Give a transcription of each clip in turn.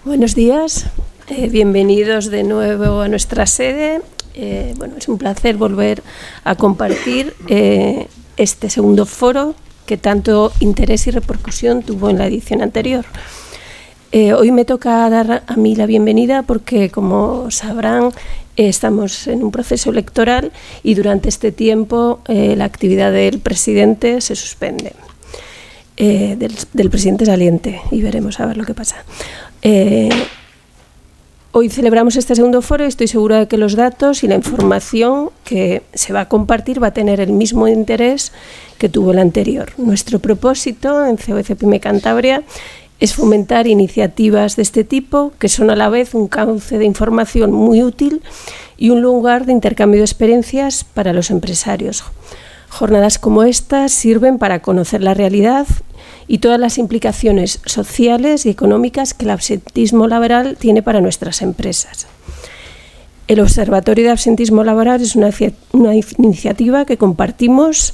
Buenos días, bienvenidos de nuevo a nuestra sede. Es un placer volver a compartir este segundo foro que tanto interés y repercusión tuvo en la edición anterior. Hoy me toca dar a mí la bienvenida porque, como sabrán, estamos en un proceso electoral y durante este tiempo la actividad del presidente se suspende, del presidente saliente, y veremos a ver lo que pasa. Hoy celebramos este segundo foro y estoy segura de que los datos y la información que se va a compartir va a tener el mismo interés que tuvo el anterior. Nuestro propósito en COEC Pyme Cantabria es fomentar iniciativas de este tipo que son a la vez un cauce de información muy útil y un lugar de intercambio de experiencias para los empresarios. Jornadas como estas sirven para conocer la realidad y todas las implicaciones sociales y económicas que el absentismo laboral tiene para nuestras empresas. El Observatorio de Absentismo Laboral es una iniciativa que compartimos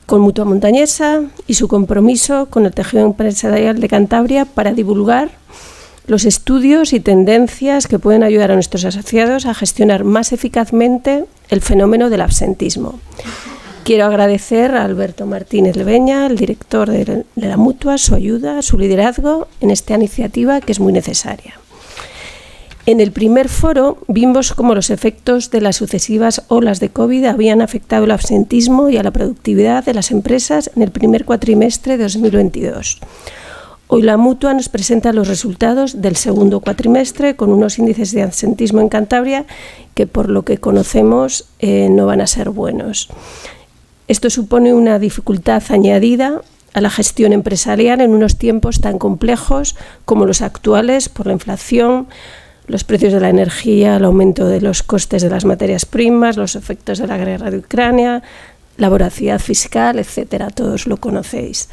con Mutua Montañesa y su compromiso con el tejido empresarial de Cantabria para divulgar los estudios y tendencias que pueden ayudar a nuestros asociados a gestionar más eficazmente el fenómeno del absentismo. Quiero agradecer a Alberto Martínez Leveña, el director de la Mutua, su ayuda, su liderazgo en esta iniciativa que es muy necesaria. En el primer foro vimos cómo los efectos de las sucesivas olas de COVID habían afectado el absentismo y a la productividad de las empresas en el primer cuatrimestre de 2022. Hoy la Mutua nos presenta los resultados del segundo cuatrimestre con unos índices de absentismo en Cantabria que, por lo que conocemos, no van a ser buenos. Esto supone una dificultad añadida a la gestión empresarial en unos tiempos tan complejos como los actuales por la inflación, los precios de la energía, el aumento de los costes de las materias primas, los efectos de la guerra de Ucrania, la voracidad fiscal, etcétera. Todos lo conocéis.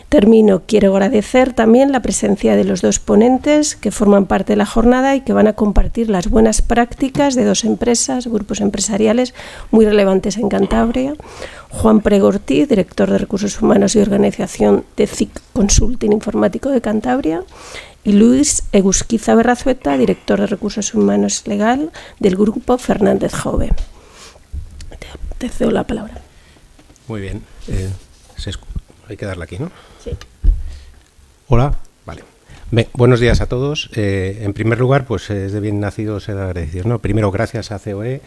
Termino. Quiero agradecer también la presencia de los dos ponentes que forman parte de la jornada y que van a compartir las buenas prácticas de dos empresas, grupos empresariales muy relevantes en Cantabria. Juan Pregortí, director de Recursos Humanos y Organización de CIC Consulting Informático de Cantabria, y Luis Egusquiza Berrazueta, director de Recursos Humanos Legal del Grupo Fernández Jove. Te cedo la palabra. Muy bien. Hay que darle aquí, ¿no? Sí. Hola. Vale. Buenos días a todos. En primer lugar, pues es de bien nacido ser agradecidos, ¿no? Primero, gracias a COE.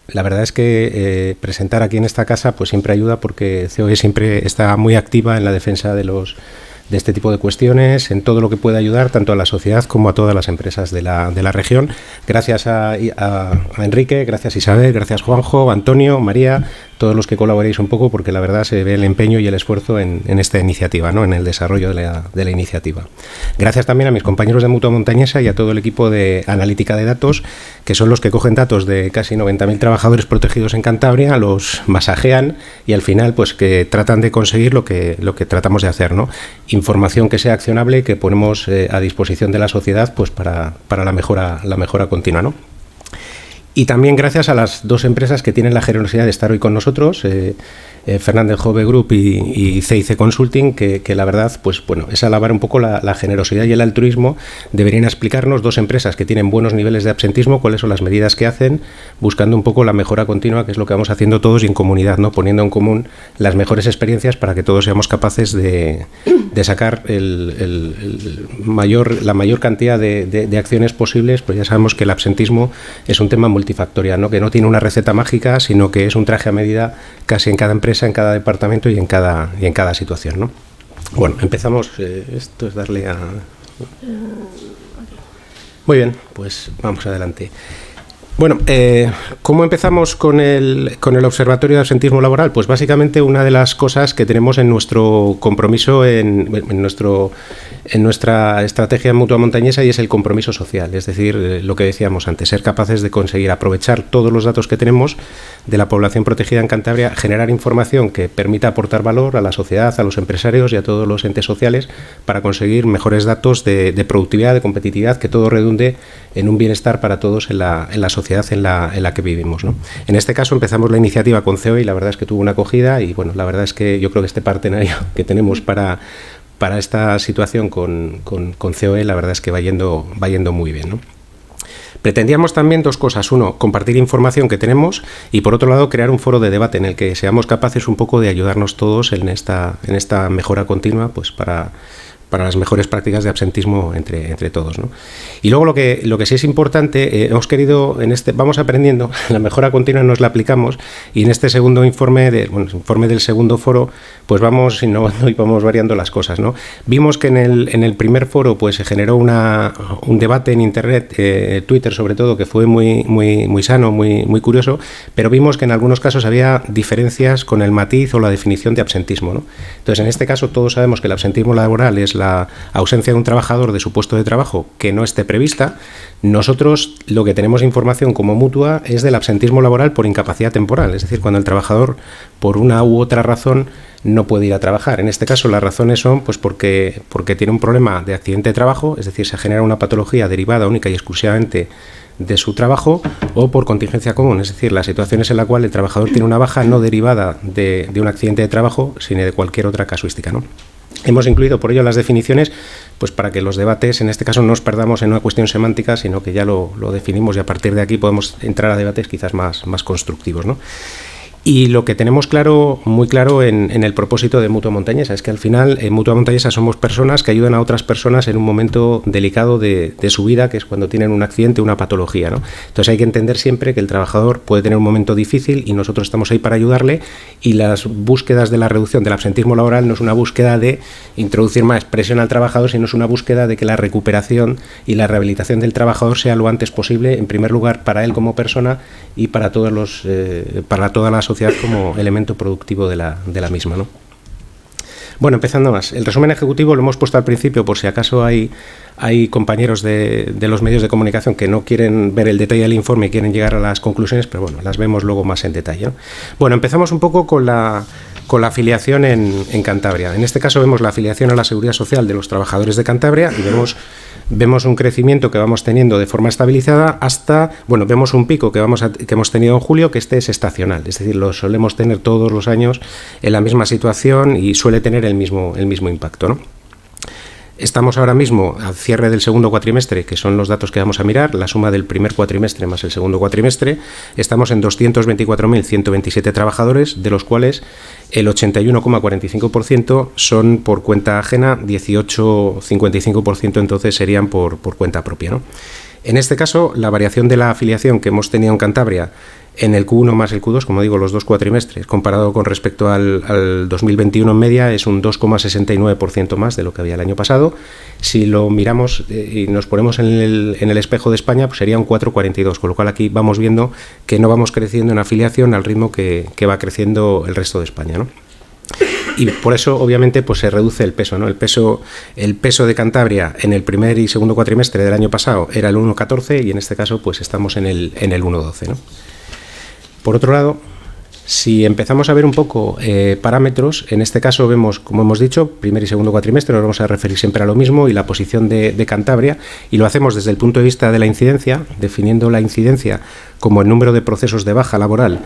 La verdad es que presentar aquí en esta casa pues siempre ayuda porque COE siempre está muy activa en la defensa de este tipo de cuestiones, en todo lo que pueda ayudar tanto a la sociedad como a todas las empresas de la región. Gracias a Enrique, gracias Isabel, gracias Juanjo, Antonio, María, todos los que colaboréis un poco, porque la verdad se ve el empeño y el esfuerzo en esta iniciativa, ¿no? En el desarrollo de la iniciativa. Gracias también a mis compañeros de Mutua Montañesa y a todo el equipo de analítica de datos, que son los que cogen datos de casi 90.000 trabajadores protegidos en Cantabria, los masajean y al final pues que tratan de conseguir lo que tratamos de hacer, ¿no? Información que sea accionable y que ponemos a disposición de la sociedad pues para la mejora continua, ¿no? Y también gracias a las dos empresas que tienen la generosidad de estar hoy con nosotros, Fernández Jove Group y CIC Consulting, que la verdad, pues bueno, es alabar un poco la generosidad y el altruismo. Deberían explicarnos, dos empresas que tienen buenos niveles de absentismo, cuáles son las medidas que hacen, buscando un poco la mejora continua, que es lo que vamos haciendo todos y en comunidad, ¿no? Poniendo en común las mejores experiencias para que todos seamos capaces de sacar la mayor cantidad de acciones posibles. Pues ya sabemos que el absentismo es un tema multifactorial, ¿no? Que no tiene una receta mágica, sino que es un traje a medida casi en cada empresa, en cada departamento y en cada situación, ¿no? Bueno, empezamos. Esto es darle a... Muy bien, pues vamos adelante. Bueno, ¿cómo empezamos con el Observatorio de Absentismo Laboral? Pues básicamente una de las cosas que tenemos en nuestro compromiso, en nuestra estrategia en Mutua Montañesa, y es el compromiso social, es decir, lo que decíamos antes, ser capaces de conseguir aprovechar todos los datos que tenemos de la población protegida en Cantabria, generar información que permita aportar valor a la sociedad, a los empresarios y a todos los entes sociales para conseguir mejores datos de productividad, de competitividad, que todo redunde en un bienestar para todos en la sociedad en la que vivimos, ¿no? En este caso empezamos la iniciativa con COE y la verdad es que tuvo una acogida y bueno, la verdad es que yo creo que este partenario que tenemos para para esta situación con COE, la verdad es que va yendo muy bien, ¿no? Pretendíamos también dos cosas. Uno, compartir información que tenemos y, por otro lado, crear un foro de debate en el que seamos capaces un poco de ayudarnos todos en esta mejora continua, pues para las mejores prácticas de absentismo entre todos, ¿no? Y luego lo que sí es importante, hemos querido, vamos aprendiendo, la mejora continua nos la aplicamos, y en este segundo informe del segundo foro, pues vamos innovando y vamos variando las cosas, ¿no? Vimos que en el primer foro pues se generó un debate en internet, Twitter sobre todo, que fue muy sano, muy curioso, pero vimos que en algunos casos había diferencias con el matiz o la definición de absentismo, ¿no? Entonces, en este caso todos sabemos que el absentismo laboral es la ausencia de un trabajador de su puesto de trabajo que no esté prevista. Nosotros lo que tenemos información como Mutua es del absentismo laboral por incapacidad temporal, es decir, cuando el trabajador por una u otra razón no puede ir a trabajar. En este caso las razones son pues porque tiene un problema de accidente de trabajo, es decir, se genera una patología derivada única y exclusivamente de su trabajo, o por contingencia común, es decir, las situaciones en la cual el trabajador tiene una baja no derivada de un accidente de trabajo, sino de cualquier otra casuística, ¿no? Hemos incluido por ello las definiciones, pues para que los debates, en este caso, no nos perdamos en una cuestión semántica, sino que ya lo definimos y a partir de aquí podemos entrar a debates quizás más constructivos, ¿no? Y lo que tenemos muy claro en el propósito de Mutua Montañesa es que al final en Mutua Montañesa somos personas que ayudan a otras personas en un momento delicado de su vida, que es cuando tienen un accidente, una patología, ¿no? Entonces hay que entender siempre que el trabajador puede tener un momento difícil y nosotros estamos ahí para ayudarle, y las búsquedas de la reducción del absentismo laboral no es una búsqueda de introducir más presión al trabajador, sino es una búsqueda de que la recuperación y la rehabilitación del trabajador sea lo antes posible, en primer lugar para él como persona y para toda la sociedad como elemento productivo de la misma, ¿no? Bueno, empezando más. El resumen ejecutivo lo hemos puesto al principio por si acaso hay compañeros de los medios de comunicación que no quieren ver el detalle del informe y quieren llegar a las conclusiones, pero bueno, las vemos luego más en detalle, ¿no? Bueno, empezamos un poco con la afiliación en Cantabria. En este caso vemos la afiliación a la Seguridad Social de los trabajadores de Cantabria y vemos un crecimiento que vamos teniendo de forma estabilizada vemos un pico que hemos tenido en julio, que es estacional, es decir, lo solemos tener todos los años en la misma situación y suele tener el mismo impacto, ¿no? Estamos ahora mismo al cierre del segundo cuatrimestre, que son los datos que vamos a mirar, la suma del primer cuatrimestre más el segundo cuatrimestre, estamos en 224.127 trabajadores, de los cuales el 81,45% son por cuenta ajena, 18,55% entonces serían por cuenta propia, ¿no? En este caso, la variación de la afiliación que hemos tenido en Cantabria en el Q1 más el Q2, como digo, los dos cuatrimestres, comparado con respecto al 2021 en media, es un 2,69% más de lo que había el año pasado. Si lo miramos y nos ponemos en el espejo de España, pues sería un 4,42, con lo cual aquí vamos viendo que no vamos creciendo en afiliación al ritmo que va creciendo el resto de España, ¿no? Y por eso, obviamente, pues se reduce el peso, ¿no? El peso de Cantabria en el primer y segundo cuatrimestre del año pasado era el 1,14 y en este caso pues estamos en el 1,12, ¿no? Por otro lado, si empezamos a ver un poco parámetros, en este caso vemos, como hemos dicho, primer y segundo cuatrimestre, nos vamos a referir siempre a lo mismo, y la posición de Cantabria, y lo hacemos desde el punto de vista de la incidencia, definiendo la incidencia como el número de procesos de baja laboral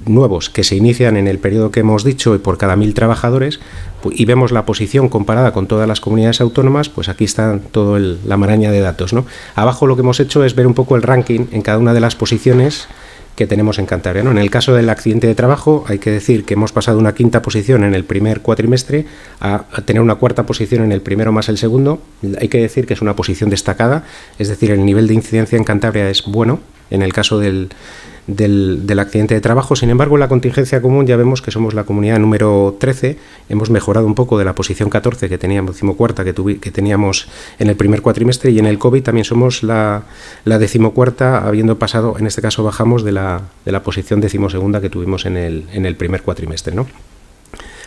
nuevos que se inician en el periodo que hemos dicho y por cada 1.000 trabajadores, y vemos la posición comparada con todas las comunidades autónomas, pues aquí está toda la maraña de datos, ¿no? Abajo lo que hemos hecho es ver un poco el ranking en cada una de las posiciones que tenemos en Cantabria, ¿no? En el caso del accidente de trabajo, hay que decir que hemos pasado una quinta posición en el primer cuatrimestre a tener una cuarta posición en el primero más el segundo. Hay que decir que es una posición destacada, es decir, el nivel de incidencia en Cantabria es bueno en el caso del accidente de trabajo. Sin embargo, en la contingencia común ya vemos que somos la comunidad número 13, hemos mejorado un poco de la posición 14 que teníamos, decimocuarta que teníamos en el primer cuatrimestre, y en el COVID también somos la decimocuarta, habiendo pasado, en este caso bajamos de la posición decimosegunda que tuvimos en el primer cuatrimestre, ¿no?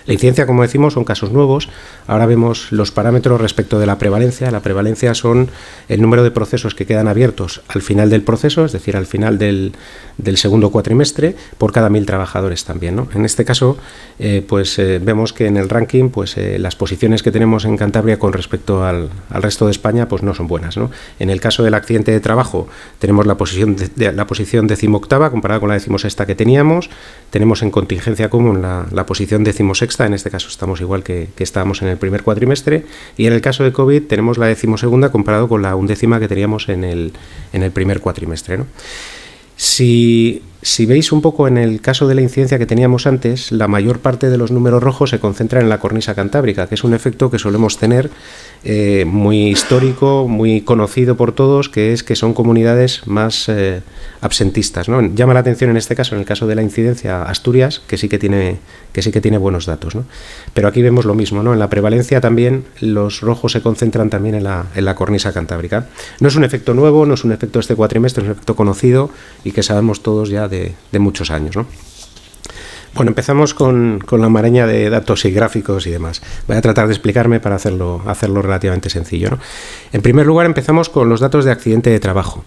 La incidencia, como decimos, son casos nuevos. Ahora vemos los parámetros respecto de la prevalencia. La prevalencia son el número de procesos que quedan abiertos al final del proceso, es decir, al final del segundo cuatrimestre, por cada 1.000 trabajadores también, ¿no? En este caso, vemos que en el ranking, las posiciones que tenemos en Cantabria con respecto al resto de España, pues no son buenas, ¿no? En el caso del accidente de trabajo, tenemos la posición decimoctava comparada con la decimosexta que teníamos. Tenemos en contingencia común la posición decimosexta 16ª, en este caso estamos igual que estábamos en el primer cuatrimestre, y en el caso de COVID tenemos la 12ª comparado con la 11ª que teníamos en el primer cuatrimestre, ¿no? Si veis un poco en el caso de la incidencia que teníamos antes, la mayor parte de los números rojos se concentran en la cornisa cantábrica, que es un efecto que solemos tener muy histórico, muy conocido por todos, que es que son comunidades más absentistas, ¿no? Llama la atención en este caso, en el caso de la incidencia, Asturias, que sí que tiene buenos datos, ¿no? Pero aquí vemos lo mismo, ¿no? En la prevalencia también los rojos se concentran también en la cornisa cantábrica. No es un efecto nuevo, no es un efecto de este cuatrimestre, es un efecto conocido y que sabemos todos ya de muchos años, ¿no? Bueno, empezamos con la maraña de datos y gráficos y demás. Voy a tratar de explicarme para hacerlo relativamente sencillo, ¿no? En primer lugar, empezamos con los datos de accidente de trabajo.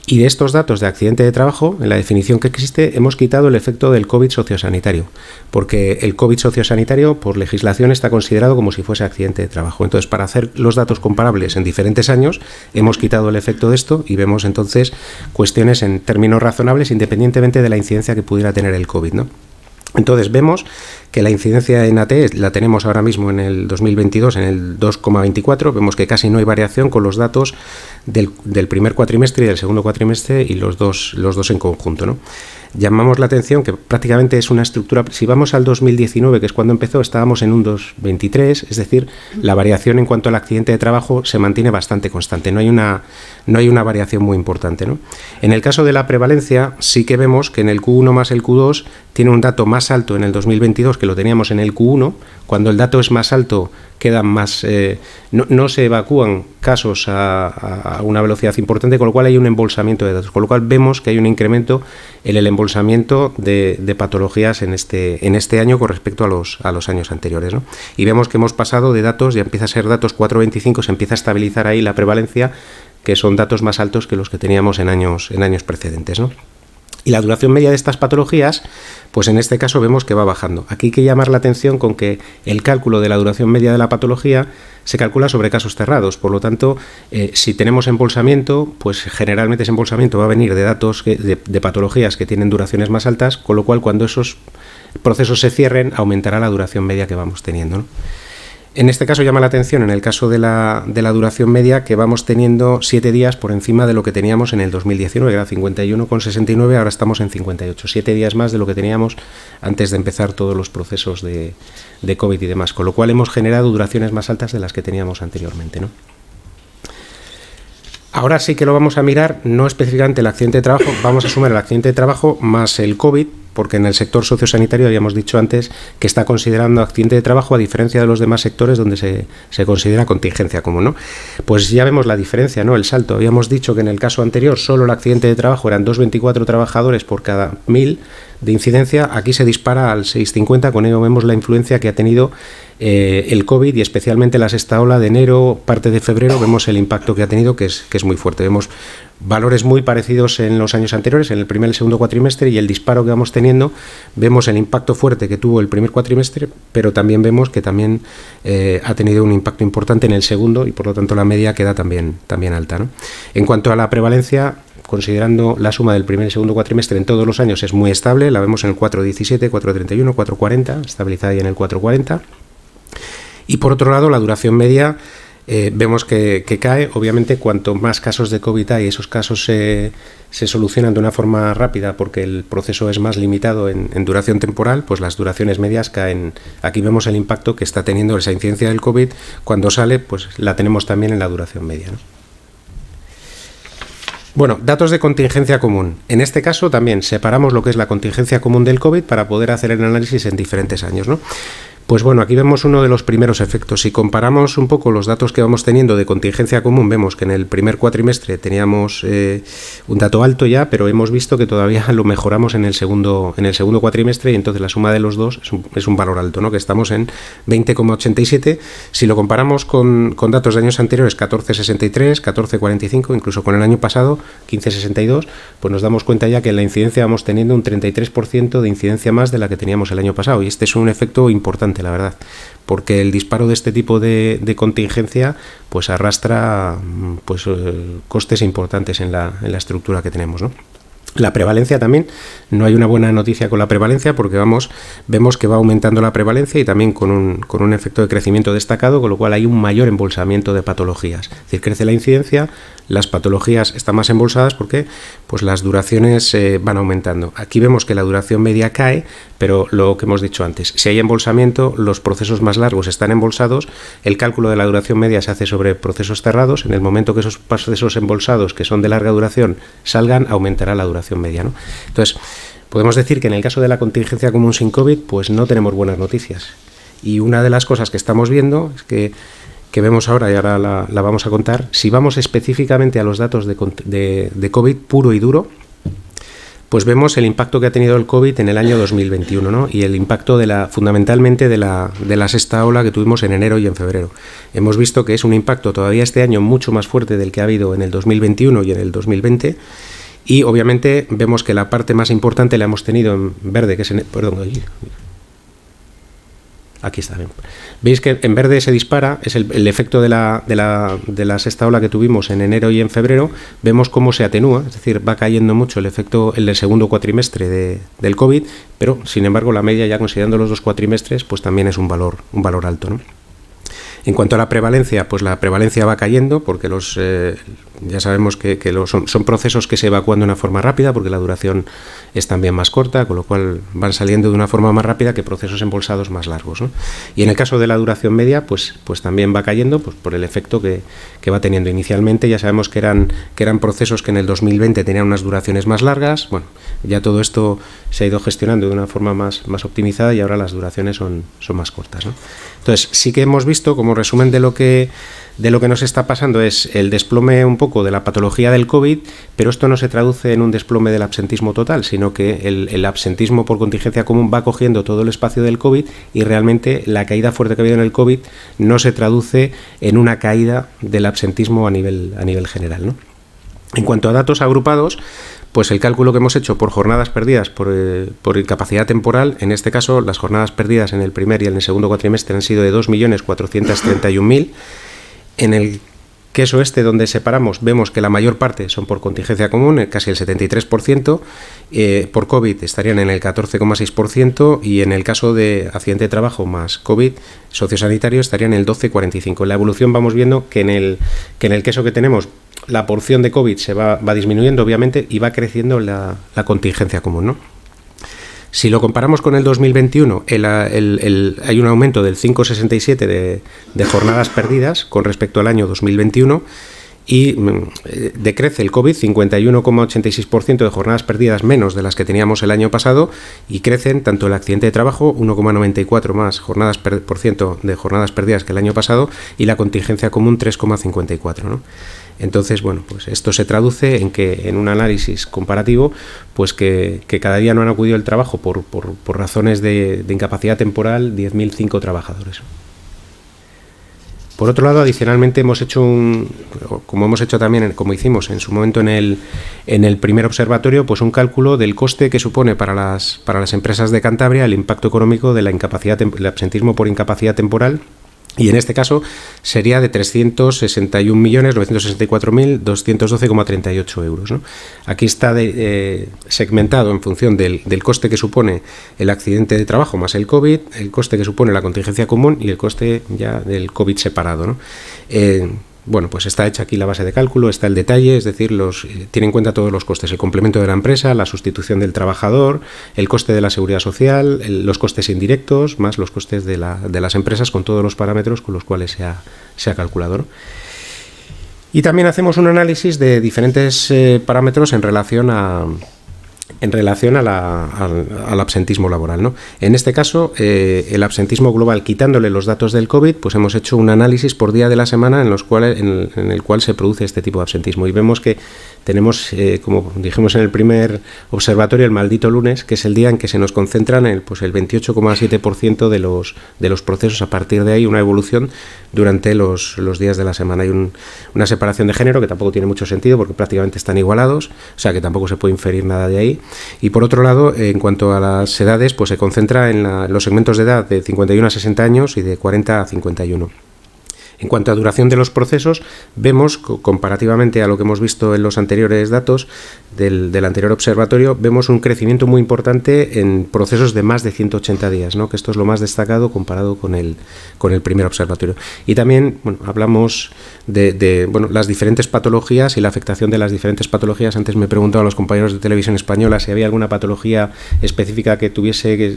Y de estos datos de accidente de trabajo, en la definición que existe, hemos quitado el efecto del COVID sociosanitario, porque el COVID sociosanitario, por legislación, está considerado como si fuese accidente de trabajo. Entonces, para hacer los datos comparables en diferentes años, hemos quitado el efecto de esto y vemos entonces cuestiones en términos razonables, independientemente de la incidencia que pudiera tener el COVID, ¿no? Entonces vemos que la incidencia en AT la tenemos ahora mismo en el 2022 en el 2,24, vemos que casi no hay variación con los datos del primer cuatrimestre y del segundo cuatrimestre y los dos en conjunto, ¿no? Llamamos la atención que prácticamente es una estructura, si vamos al 2019, que es cuando empezó, estábamos en un 2,23, es decir, la variación en cuanto al accidente de trabajo se mantiene bastante constante, no hay una variación muy importante, ¿no? En el caso de la prevalencia, sí que vemos que en el Q1 más el Q2 tiene un dato más alto en el 2022 que lo teníamos en el Q1, cuando el dato es más alto quedan más, no se evacúan casos a una velocidad importante, con lo cual hay un embolsamiento de datos, con lo cual vemos que hay un incremento en el embolsamiento de patologías en este año con respecto a los años anteriores, ¿no? Y vemos que hemos pasado de datos, ya empieza a ser datos 4,25, se empieza a estabilizar ahí la prevalencia, que son datos más altos que los que teníamos en años precedentes, ¿no? Y la duración media de estas patologías, pues en este caso vemos que va bajando. Aquí hay que llamar la atención con que el cálculo de la duración media de la patología se calcula sobre casos cerrados. Por lo tanto, si tenemos embolsamiento, pues generalmente ese embolsamiento va a venir de datos de patologías que tienen duraciones más altas, con lo cual cuando esos procesos se cierren, aumentará la duración media que vamos teniendo, ¿no? En este caso llama la atención, en el caso de la duración media, que vamos teniendo 7 días por encima de lo que teníamos en el 2019, que era 51,69, ahora estamos en 58, 7 días más de lo que teníamos antes de empezar todos los procesos de COVID y demás, con lo cual hemos generado duraciones más altas de las que teníamos anteriormente, ¿no? Ahora sí que lo vamos a mirar, no específicamente el accidente de trabajo, vamos a sumar el accidente de trabajo más el COVID, porque en el sector sociosanitario habíamos dicho antes que está considerando accidente de trabajo a diferencia de los demás sectores donde se considera contingencia común, ¿no? Pues ya vemos la diferencia, ¿no? El salto. Habíamos dicho que en el caso anterior solo el accidente de trabajo eran 2,24 trabajadores por cada 1.000 de incidencia, aquí se dispara al 6,50, con ello vemos la influencia que ha tenido el COVID y especialmente la sexta ola de enero, parte de febrero, vemos el impacto que ha tenido que es muy fuerte. Vemos valores muy parecidos en los años anteriores, en el primer y el segundo cuatrimestre, y el disparo que vamos teniendo, vemos el impacto fuerte que tuvo el primer cuatrimestre, pero también vemos que también ha tenido un impacto importante en el segundo y por lo tanto la media queda también alta, ¿no? En cuanto a la prevalencia, considerando la suma del primer y segundo cuatrimestre en todos los años, es muy estable, la vemos en el 4,17, 4,31, 4,40, estabilizada ahí en el 4,40. Y por otro lado, la duración media vemos que cae. Obviamente, cuanto más casos de COVID hay, esos casos se solucionan de una forma rápida porque el proceso es más limitado en duración temporal, pues las duraciones medias caen. Aquí vemos el impacto que está teniendo esa incidencia del COVID. Cuando sale, pues la tenemos también en la duración media, ¿no? Bueno, datos de contingencia común. En este caso también separamos lo que es la contingencia común del COVID para poder hacer el análisis en diferentes años, ¿no? Pues bueno, aquí vemos uno de los primeros efectos. Si comparamos un poco los datos que vamos teniendo de contingencia común, vemos que en el primer cuatrimestre teníamos un dato alto ya, pero hemos visto que todavía lo mejoramos en el segundo cuatrimestre y entonces la suma de los dos es un valor alto, ¿no? Que estamos en 20,87. Si lo comparamos con datos de años anteriores, 14,63, 14,45, incluso con el año pasado, 15,62, pues nos damos cuenta ya que en la incidencia vamos teniendo un 33% de incidencia más de la que teníamos el año pasado, y este es un efecto importante, la verdad, porque el disparo de este tipo de contingencia pues arrastra costes importantes en la estructura que tenemos, ¿no? La prevalencia también, no hay una buena noticia con la prevalencia porque vemos que va aumentando la prevalencia y también con un efecto de crecimiento destacado, con lo cual hay un mayor embolsamiento de patologías. Es decir, crece la incidencia, las patologías están más embolsadas porque pues las duraciones van aumentando. Aquí vemos que la duración media cae, pero lo que hemos dicho antes, si hay embolsamiento, los procesos más largos están embolsados, el cálculo de la duración media se hace sobre procesos cerrados, en el momento que esos procesos embolsados, que son de larga duración, salgan, aumentará la duración media, ¿no? Entonces, podemos decir que en el caso de la contingencia común sin COVID, pues no tenemos buenas noticias. Y una de las cosas que estamos viendo es que vemos ahora, y ahora la vamos a contar, si vamos específicamente a los datos de COVID puro y duro, pues vemos el impacto que ha tenido el COVID en el año 2021, ¿no? Y el impacto fundamentalmente de la sexta ola que tuvimos en enero y en febrero. Hemos visto que es un impacto todavía este año mucho más fuerte del que ha habido en el 2021 y en el 2020. Y obviamente vemos que la parte más importante la hemos tenido en verde, que es aquí está bien. Veis que en verde se dispara, es el efecto de la sexta ola que tuvimos en enero y en febrero. Vemos cómo se atenúa, es decir, va cayendo mucho el efecto el del segundo cuatrimestre del COVID, pero sin embargo la media, ya considerando los 2 cuatrimestres, pues también es un valor alto, ¿no? En cuanto a la prevalencia, pues la prevalencia va cayendo porque ya sabemos que son procesos que se evacúan de una forma rápida porque la duración es también más corta, con lo cual van saliendo de una forma más rápida que procesos embolsados más largos, ¿no? Y en el caso de la duración media, pues también va cayendo pues por el efecto que va teniendo. Inicialmente ya sabemos que eran procesos que en el 2020 tenían unas duraciones más largas. Bueno, ya todo esto se ha ido gestionando de una forma más optimizada y ahora las duraciones son más cortas, ¿no? Entonces, sí que hemos visto, como resumen de lo que nos está pasando, es el desplome un poco de la patología del COVID, pero esto no se traduce en un desplome del absentismo total, sino que el absentismo por contingencia común va cogiendo todo el espacio del COVID y realmente la caída fuerte que ha habido en el COVID no se traduce en una caída del absentismo a nivel general, ¿no? En cuanto a datos agrupados, pues el cálculo que hemos hecho por jornadas perdidas por incapacidad temporal, en este caso las jornadas perdidas en el primer y en el segundo cuatrimestre han sido de 2.431.000. En el queso donde separamos vemos que la mayor parte son por contingencia común, casi el 73%, por COVID estarían en el 14,6% y en el caso de accidente de trabajo más COVID sociosanitario estarían en el 12,45%. En la evolución vamos viendo que en el queso que tenemos la porción de COVID se va disminuyendo obviamente y va creciendo la contingencia común, ¿no? Si lo comparamos con el 2021, hay un aumento del 5,67 de jornadas perdidas con respecto al año 2021 y decrece el COVID 51,86% de jornadas perdidas menos de las que teníamos el año pasado y crecen tanto el accidente de trabajo 1,94 más por ciento de jornadas perdidas que el año pasado y la contingencia común 3,54, ¿no? Entonces, bueno, pues esto se traduce en que en un análisis comparativo, pues que cada día no han acudido al trabajo por razones de incapacidad temporal 10.005 trabajadores. Por otro lado, adicionalmente hemos hecho como hicimos en su momento en el primer observatorio, pues un cálculo del coste que supone para las empresas de Cantabria el impacto económico de el absentismo por incapacidad temporal. Y en este caso sería de 361.964.212,38 euros, ¿no? Aquí está segmentado en función del coste que supone el accidente de trabajo más el COVID, el coste que supone la contingencia común y el coste ya del COVID separado, ¿no? Bueno, pues está hecha aquí la base de cálculo, está el detalle, es decir, tiene en cuenta todos los costes, el complemento de la empresa, la sustitución del trabajador, el coste de la seguridad social, los costes indirectos, más los costes de las empresas con todos los parámetros con los cuales se ha calculado, ¿no? Y también hacemos un análisis de diferentes parámetros en relación al absentismo laboral, ¿no? En este caso, el absentismo global, quitándole los datos del COVID, pues hemos hecho un análisis por día de la semana en el cual se produce este tipo de absentismo. Y vemos que tenemos, como dijimos en el primer observatorio, el maldito lunes, que es el día en que se nos concentran el 28,7% de los procesos. A partir de ahí, una evolución durante los días de la semana. Hay una separación de género que tampoco tiene mucho sentido porque prácticamente están igualados, o sea que tampoco se puede inferir nada de ahí. Y por otro lado, en cuanto a las edades, pues se concentra en los segmentos de edad de 51 a 60 años y de 40 a 51. En cuanto a duración de los procesos, vemos, comparativamente a lo que hemos visto en los anteriores datos del anterior observatorio, vemos un crecimiento muy importante en procesos de más de 180 días, ¿no? Que esto es lo más destacado comparado con el primer observatorio. Y también, bueno, hablamos de las diferentes patologías y la afectación de las diferentes patologías. Antes me preguntaba a los compañeros de Televisión Española si había alguna patología específica que tuviese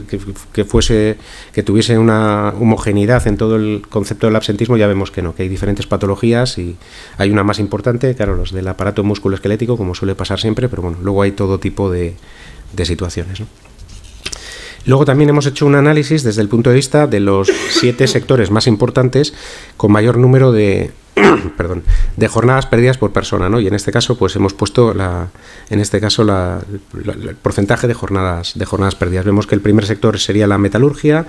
una homogeneidad en todo el concepto del absentismo. Ya vemos que no, que hay diferentes patologías y hay una más importante, claro, los del aparato musculoesquelético, como suele pasar siempre, pero bueno, luego hay todo tipo de situaciones, ¿no? Luego también hemos hecho un análisis desde el punto de vista de los 7 sectores más importantes con mayor número de jornadas perdidas por persona, ¿no? Y en este caso, pues hemos puesto el porcentaje de jornadas perdidas. Vemos que el primer sector sería la metalurgia,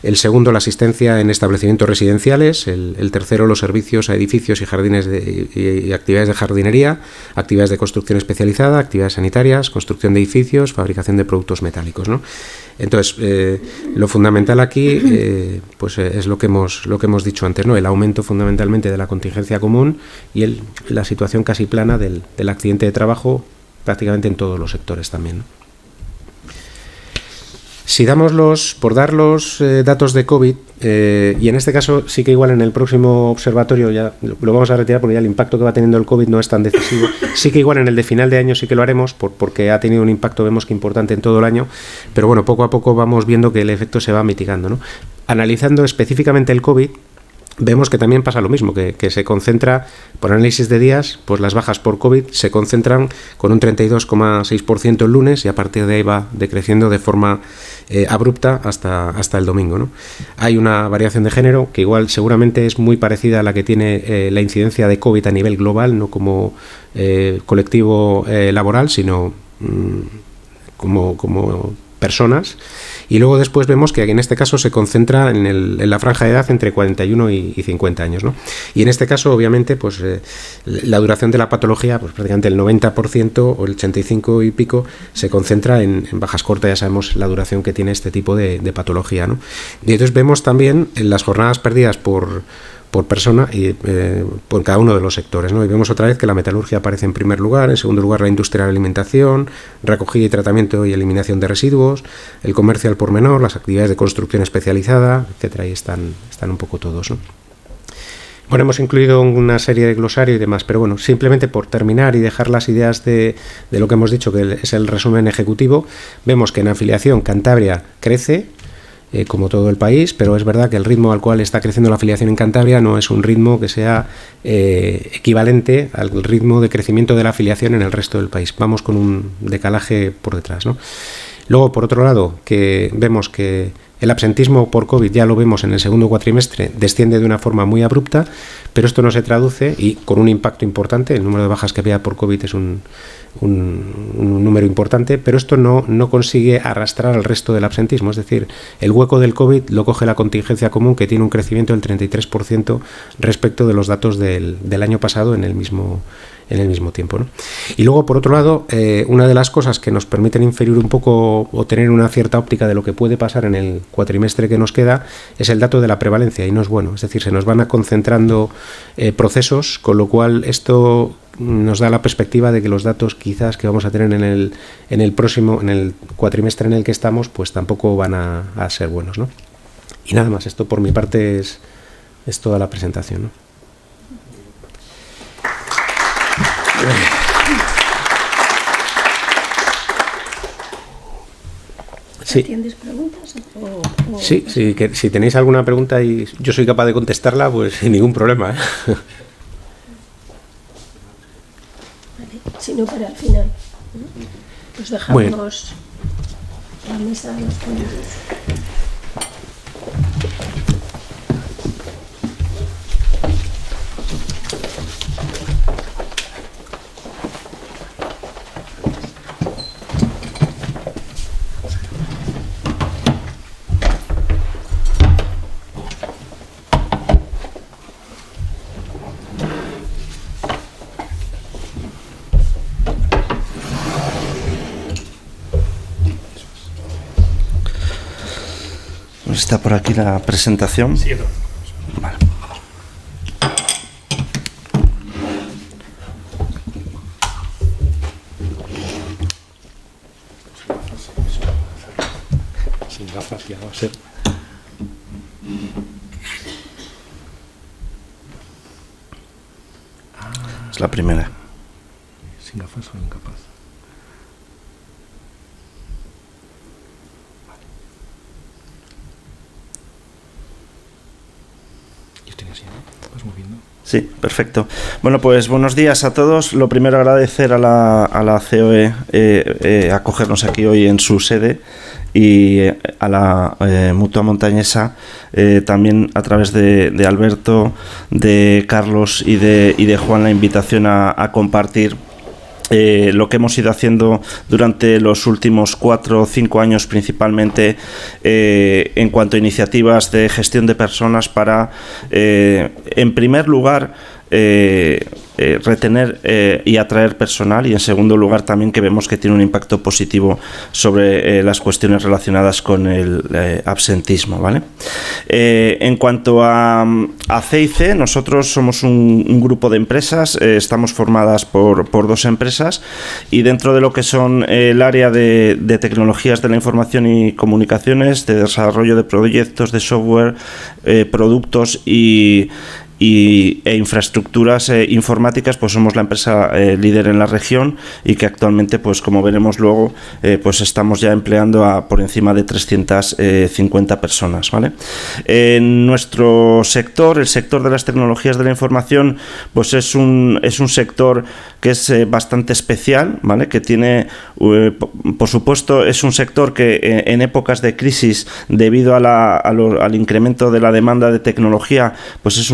el segundo la asistencia en establecimientos residenciales, el tercero los servicios a edificios y jardines y actividades de jardinería, actividades de construcción especializada, actividades sanitarias, construcción de edificios, fabricación de productos metálicos, ¿no? Entonces, lo fundamental aquí pues es lo que hemos dicho antes, ¿no? El aumento fundamentalmente de la contingencia común y la situación casi plana del accidente de trabajo prácticamente en todos los sectores también, ¿no? Si damos los datos de COVID, y en este caso sí que igual en el próximo observatorio ya lo vamos a retirar porque ya el impacto que va teniendo el COVID no es tan decisivo, sí que igual en el de final de año sí que lo haremos porque ha tenido un impacto, vemos que importante en todo el año, pero bueno, poco a poco vamos viendo que el efecto se va mitigando, ¿no? Analizando específicamente el COVID, vemos que también pasa lo mismo, que se concentra, por análisis de días, pues las bajas por COVID se concentran con un 32,6% el lunes y a partir de ahí va decreciendo de forma abrupta hasta el domingo, ¿no? Hay una variación de género que igual seguramente es muy parecida a la que tiene la incidencia de COVID a nivel global, no como colectivo laboral, sino como personas. Y luego después vemos que en este caso se concentra en la franja de edad entre 41 y 50 años, ¿no? Y en este caso, obviamente, pues la duración de la patología, pues prácticamente el 90% o el 85 y pico se concentra en bajas cortas. Ya sabemos la duración que tiene este tipo de patología, ¿no? Y entonces vemos también en las jornadas perdidas por persona y por cada uno de los sectores, ¿no? Y vemos otra vez que la metalurgia aparece en primer lugar, en segundo lugar la industria de la alimentación, recogida y tratamiento y eliminación de residuos, el comercio al por menor, las actividades de construcción especializada, etcétera. Ahí están un poco todos, ¿no? Bueno, hemos incluido una serie de glosario y demás, pero bueno, simplemente por terminar y dejar las ideas de lo que hemos dicho, que es el resumen ejecutivo, vemos que en afiliación Cantabria crece, como todo el país, pero es verdad que el ritmo al cual está creciendo la afiliación en Cantabria no es un ritmo que sea equivalente al ritmo de crecimiento de la afiliación en el resto del país. Vamos con un decalaje por detrás, ¿no? Luego, por otro lado, que vemos que el absentismo por COVID, ya lo vemos en el segundo cuatrimestre, desciende de una forma muy abrupta, pero esto no se traduce, y con un impacto importante, el número de bajas que había por COVID es un número importante, pero esto no consigue arrastrar al resto del absentismo, es decir, el hueco del COVID lo coge la contingencia común, que tiene un crecimiento del 33% respecto de los datos del año pasado en el mismo tiempo, ¿no? Y luego, por otro lado, una de las cosas que nos permiten inferir un poco o tener una cierta óptica de lo que puede pasar en el cuatrimestre que nos queda es el dato de la prevalencia, y no es bueno, es decir, se nos van a concentrando procesos, con lo cual esto nos da la perspectiva de que los datos quizás que vamos a tener en el cuatrimestre en el que estamos, pues tampoco van a ser buenos, ¿no? Y nada más, esto por mi parte es toda la presentación, ¿no? Sí. ¿Tienes preguntas? Sí, si tenéis alguna pregunta y yo soy capaz de contestarla, pues sin ningún problema, ¿eh? Si no, para el final. Pues dejamos la mesa a los ponentes. ¿Está por aquí la presentación? Sí, vale. fácil va a ser. Es la primera. Sin gafas soy incapaz. Vale. Yo estoy así, ¿no? ¿Vas moviendo? Sí, perfecto. Bueno, pues buenos días a todos. Lo primero, agradecer a la COE acogernos aquí hoy en su sede y a la Mutua Montañesa también a través de Alberto, de Carlos y de Juan la invitación a compartir lo que hemos ido haciendo durante los últimos 4 o 5 años principalmente en cuanto a iniciativas de gestión de personas para, en primer lugar, retener y atraer personal, y en segundo lugar también que vemos que tiene un impacto positivo sobre las cuestiones relacionadas con el absentismo, ¿vale? En cuanto a CIC, nosotros somos un grupo de empresas, estamos formadas por 2 empresas, y dentro de lo que son el área de tecnologías de la información y comunicaciones, de desarrollo de proyectos de software, productos e infraestructuras informáticas, pues somos la empresa líder en la región, y que actualmente, pues como veremos luego, pues estamos ya empleando a por encima de 350 personas, ¿vale? En nuestro sector, el sector de las tecnologías de la información, pues es un sector que es bastante especial, ¿vale? Que tiene, por supuesto, es un sector que en épocas de crisis, debido al incremento de la demanda de tecnología, pues es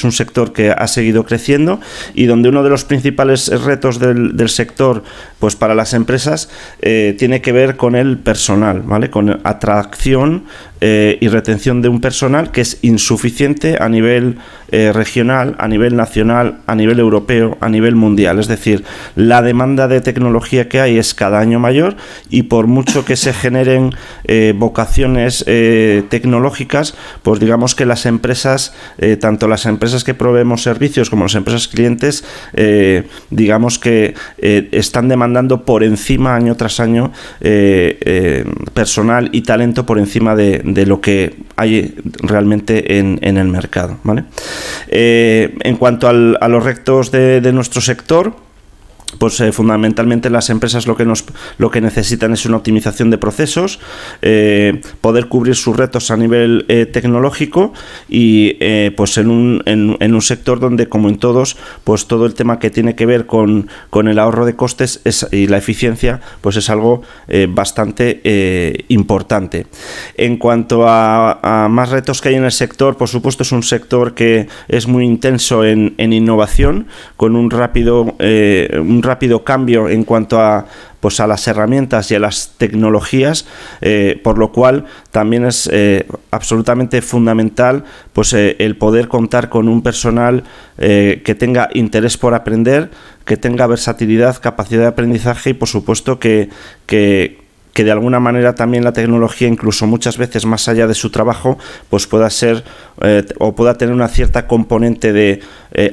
un sector que ha seguido creciendo, y donde uno de los principales retos del sector, pues para las empresas, tiene que ver con el personal, ¿vale? Con atracción y retención de un personal que es insuficiente a nivel regional, a nivel nacional, a nivel europeo, a nivel mundial. Es decir, la demanda de tecnología que hay es cada año mayor, y por mucho que se generen vocaciones tecnológicas, pues digamos que las empresas, tanto las empresas que proveemos servicios como las empresas clientes, digamos que están demandando por encima, año tras año, personal y talento por encima de lo que hay realmente en el mercado, ¿vale? En cuanto a los retos de nuestro sector, pues fundamentalmente las empresas lo que necesitan es una optimización de procesos, poder cubrir sus retos a nivel tecnológico, y pues en un sector donde, como en todos, pues todo el tema que tiene que ver con el ahorro de costes y la eficiencia, pues es algo bastante importante. En cuanto a más retos que hay en el sector, por supuesto es un sector que es muy intenso en innovación, con un rápido cambio en cuanto a las herramientas y a las tecnologías, por lo cual también es absolutamente fundamental pues el poder contar con un personal que tenga interés por aprender, que tenga versatilidad, capacidad de aprendizaje, y por supuesto que de alguna manera también la tecnología, incluso muchas veces más allá de su trabajo, pues pueda ser o pueda tener una cierta componente de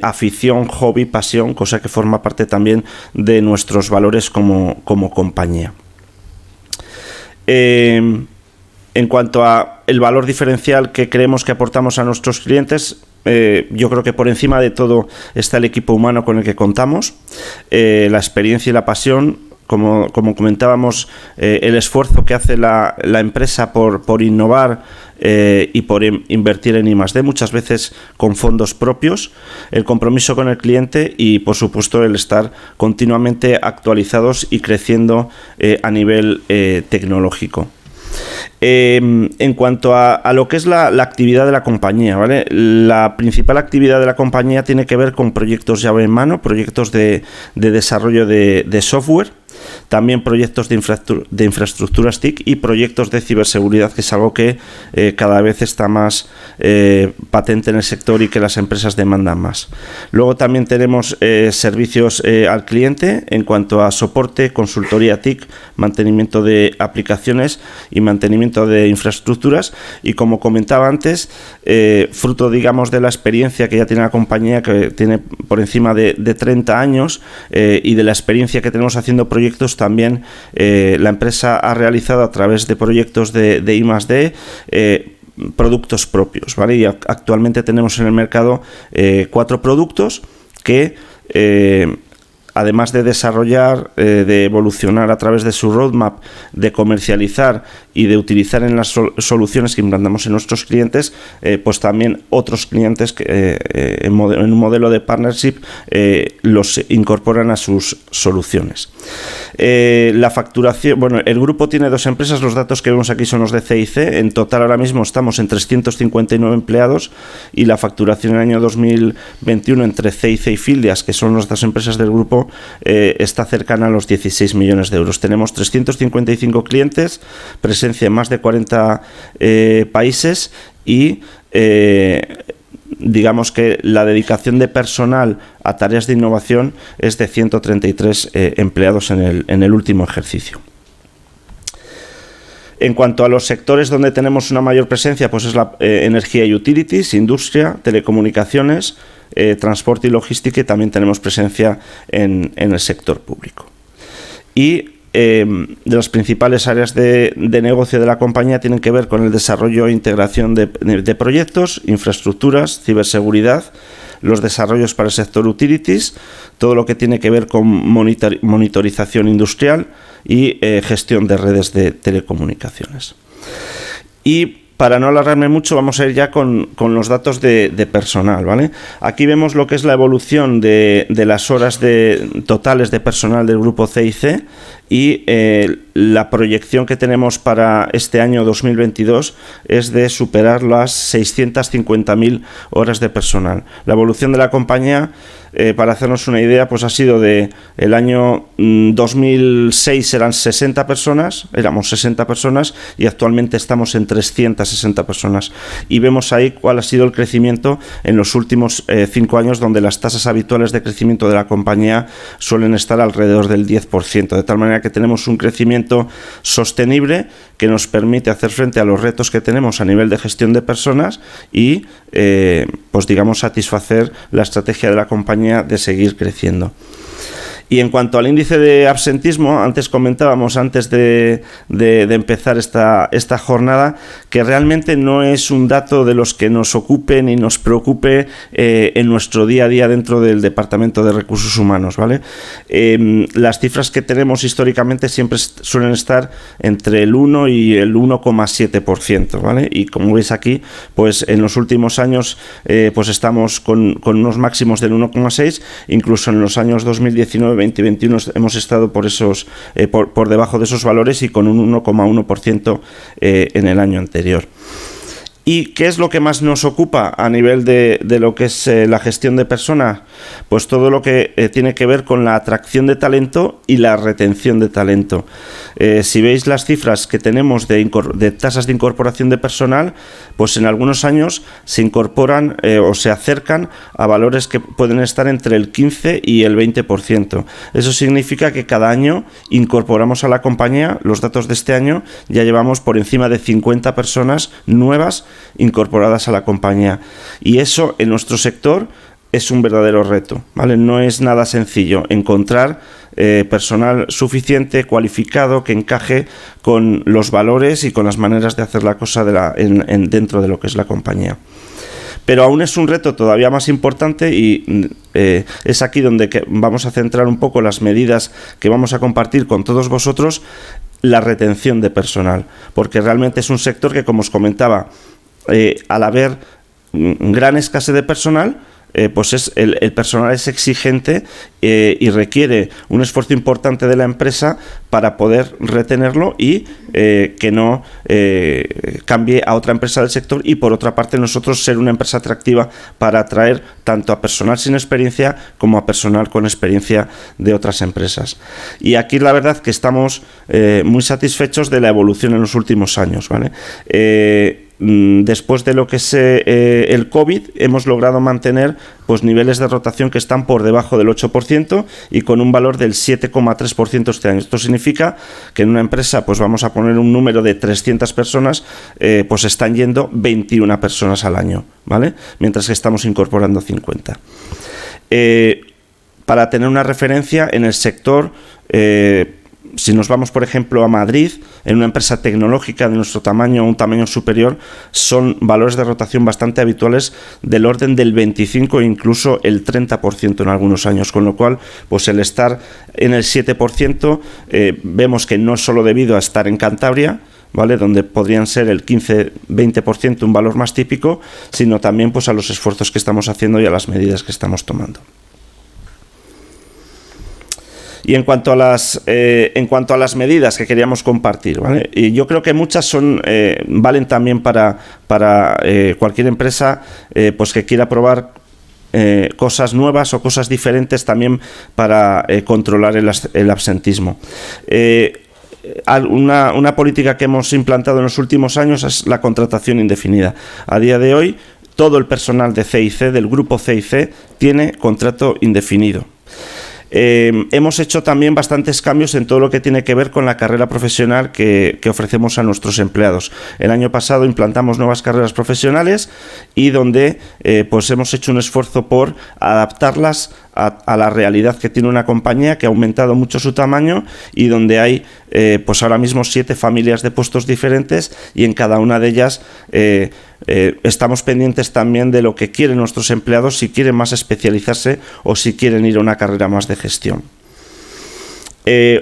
afición, hobby, pasión, cosa que forma parte también de nuestros valores como compañía. En cuanto a el valor diferencial que creemos que aportamos a nuestros clientes, yo creo que por encima de todo está el equipo humano con el que contamos, la experiencia y la pasión. Como comentábamos, el esfuerzo que hace la empresa por innovar y por invertir en I+D, muchas veces con fondos propios, el compromiso con el cliente y, por supuesto, el estar continuamente actualizados y creciendo a nivel tecnológico. En cuanto a lo que es la actividad de la compañía, ¿vale? La principal actividad de la compañía tiene que ver con proyectos llave en mano, proyectos de desarrollo de software, también proyectos de infraestructuras TIC y proyectos de ciberseguridad, que es algo que cada vez está más patente en el sector y que las empresas demandan más. Luego también tenemos servicios al cliente en cuanto a soporte, consultoría TIC, mantenimiento de aplicaciones y mantenimiento de infraestructuras, y como comentaba antes, fruto, digamos, de la experiencia que ya tiene la compañía, que tiene por encima de 30 años, y de la experiencia que tenemos haciendo proyectos, pues también la empresa ha realizado a través de proyectos de I+D productos propios, ¿vale? Y actualmente tenemos en el mercado 4 productos que además de desarrollar, de evolucionar a través de su roadmap, de comercializar y de utilizar en las soluciones que implantamos en nuestros clientes, pues también otros clientes que en un modelo de partnership los incorporan a sus soluciones. La facturación, bueno, el grupo tiene 2 empresas, los datos que vemos aquí son los de CIC, en total ahora mismo estamos en 359 empleados y la facturación en el año 2021 entre CIC y Filias, que son las 2 empresas del grupo, está cercana a los 16 millones de euros. Tenemos 355 clientes, presencia en más de 40 países y digamos que la dedicación de personal a tareas de innovación es de 133 empleados en el último ejercicio. En cuanto a los sectores donde tenemos una mayor presencia, pues es la energía y utilities, industria, telecomunicaciones, transporte y logística, y también tenemos presencia en el sector público. Y de las principales áreas de negocio de la compañía tienen que ver con el desarrollo e integración de proyectos, infraestructuras, ciberseguridad, los desarrollos para el sector utilities, todo lo que tiene que ver con monitorización industrial y gestión de redes de telecomunicaciones. Y para no alargarme mucho, vamos a ir ya con los datos de personal, ¿vale? Aquí vemos lo que es la evolución de las horas totales de personal del grupo CIC y la proyección que tenemos para este año 2022 es de superar las 650.000 horas de personal. La evolución de la compañía, para hacernos una idea, pues ha sido de el año 2006 eran 60 personas, éramos 60 personas y actualmente estamos en 360 personas. Y vemos ahí cuál ha sido el crecimiento en los últimos 5 años, donde las tasas habituales de crecimiento de la compañía suelen estar alrededor del 10%, de tal manera que tenemos un crecimiento sostenible que nos permite hacer frente a los retos que tenemos a nivel de gestión de personas y pues digamos satisfacer la estrategia de la compañía de seguir creciendo. Y en cuanto al índice de absentismo, antes comentábamos, antes de empezar esta jornada, que realmente no es un dato de los que nos ocupe ni nos preocupe en nuestro día a día dentro del Departamento de Recursos Humanos, ¿vale? Las cifras que tenemos históricamente siempre suelen estar entre el 1 y el 1,7%, ¿vale? Y como veis aquí, pues en los últimos años pues estamos con unos máximos del 1,6, incluso en los años 2019 2021 hemos estado por debajo de esos valores y con un 1,1% en el año anterior. ¿Y qué es lo que más nos ocupa a nivel de lo que es la gestión de personas? Pues todo lo que tiene que ver con la atracción de talento y la retención de talento. Si veis las cifras que tenemos de tasas de incorporación de personal, pues en algunos años se incorporan o se acercan a valores que pueden estar entre el 15 y el 20%. Eso significa que cada año incorporamos a la compañía, los datos de este año, ya llevamos por encima de 50 personas nuevas incorporadas a la compañía, y eso en nuestro sector es un verdadero reto, ¿vale? No es nada sencillo encontrar personal suficiente, cualificado, que encaje con los valores y con las maneras de hacer la cosa dentro de lo que es la compañía. Pero aún es un reto todavía más importante y es aquí donde vamos a centrar un poco las medidas que vamos a compartir con todos vosotros, la retención de personal, porque realmente es un sector que, como os comentaba, al haber gran escasez de personal, pues el personal es exigente y requiere un esfuerzo importante de la empresa para poder retenerlo y que no cambie a otra empresa del sector, y por otra parte nosotros ser una empresa atractiva para atraer tanto a personal sin experiencia como a personal con experiencia de otras empresas. Y aquí la verdad que estamos muy satisfechos de la evolución en los últimos años, ¿vale? Después de lo que es el COVID, hemos logrado mantener pues niveles de rotación que están por debajo del 8% y con un valor del 7,3% este año. Esto significa que en una empresa, pues vamos a poner un número de 300 personas, pues están yendo 21 personas al año, ¿vale? Mientras que estamos incorporando 50. Para tener una referencia en el sector, si nos vamos, por ejemplo, a Madrid, en una empresa tecnológica de nuestro tamaño o un tamaño superior, son valores de rotación bastante habituales del orden del 25 e incluso el 30% en algunos años, con lo cual, pues el estar en el 7% vemos que no es solo debido a estar en Cantabria, ¿vale?, donde podrían ser el 15-20% un valor más típico, sino también pues a los esfuerzos que estamos haciendo y a las medidas que estamos tomando. Y en cuanto a las medidas que queríamos compartir, ¿vale?, y yo creo que muchas valen también para cualquier empresa pues que quiera probar cosas nuevas o cosas diferentes también para controlar el absentismo. Una política que hemos implantado en los últimos años es la contratación indefinida. A día de hoy, todo el personal de C&C, del grupo C&C, tiene contrato indefinido. Hemos hecho también bastantes cambios en todo lo que tiene que ver con la carrera profesional que ofrecemos a nuestros empleados. El año pasado implantamos nuevas carreras profesionales y donde pues hemos hecho un esfuerzo por adaptarlas a la realidad que tiene una compañía que ha aumentado mucho su tamaño y donde hay pues ahora mismo 7 familias de puestos diferentes y en cada una de ellas estamos pendientes también de lo que quieren nuestros empleados, si quieren más especializarse o si quieren ir a una carrera más de gestión.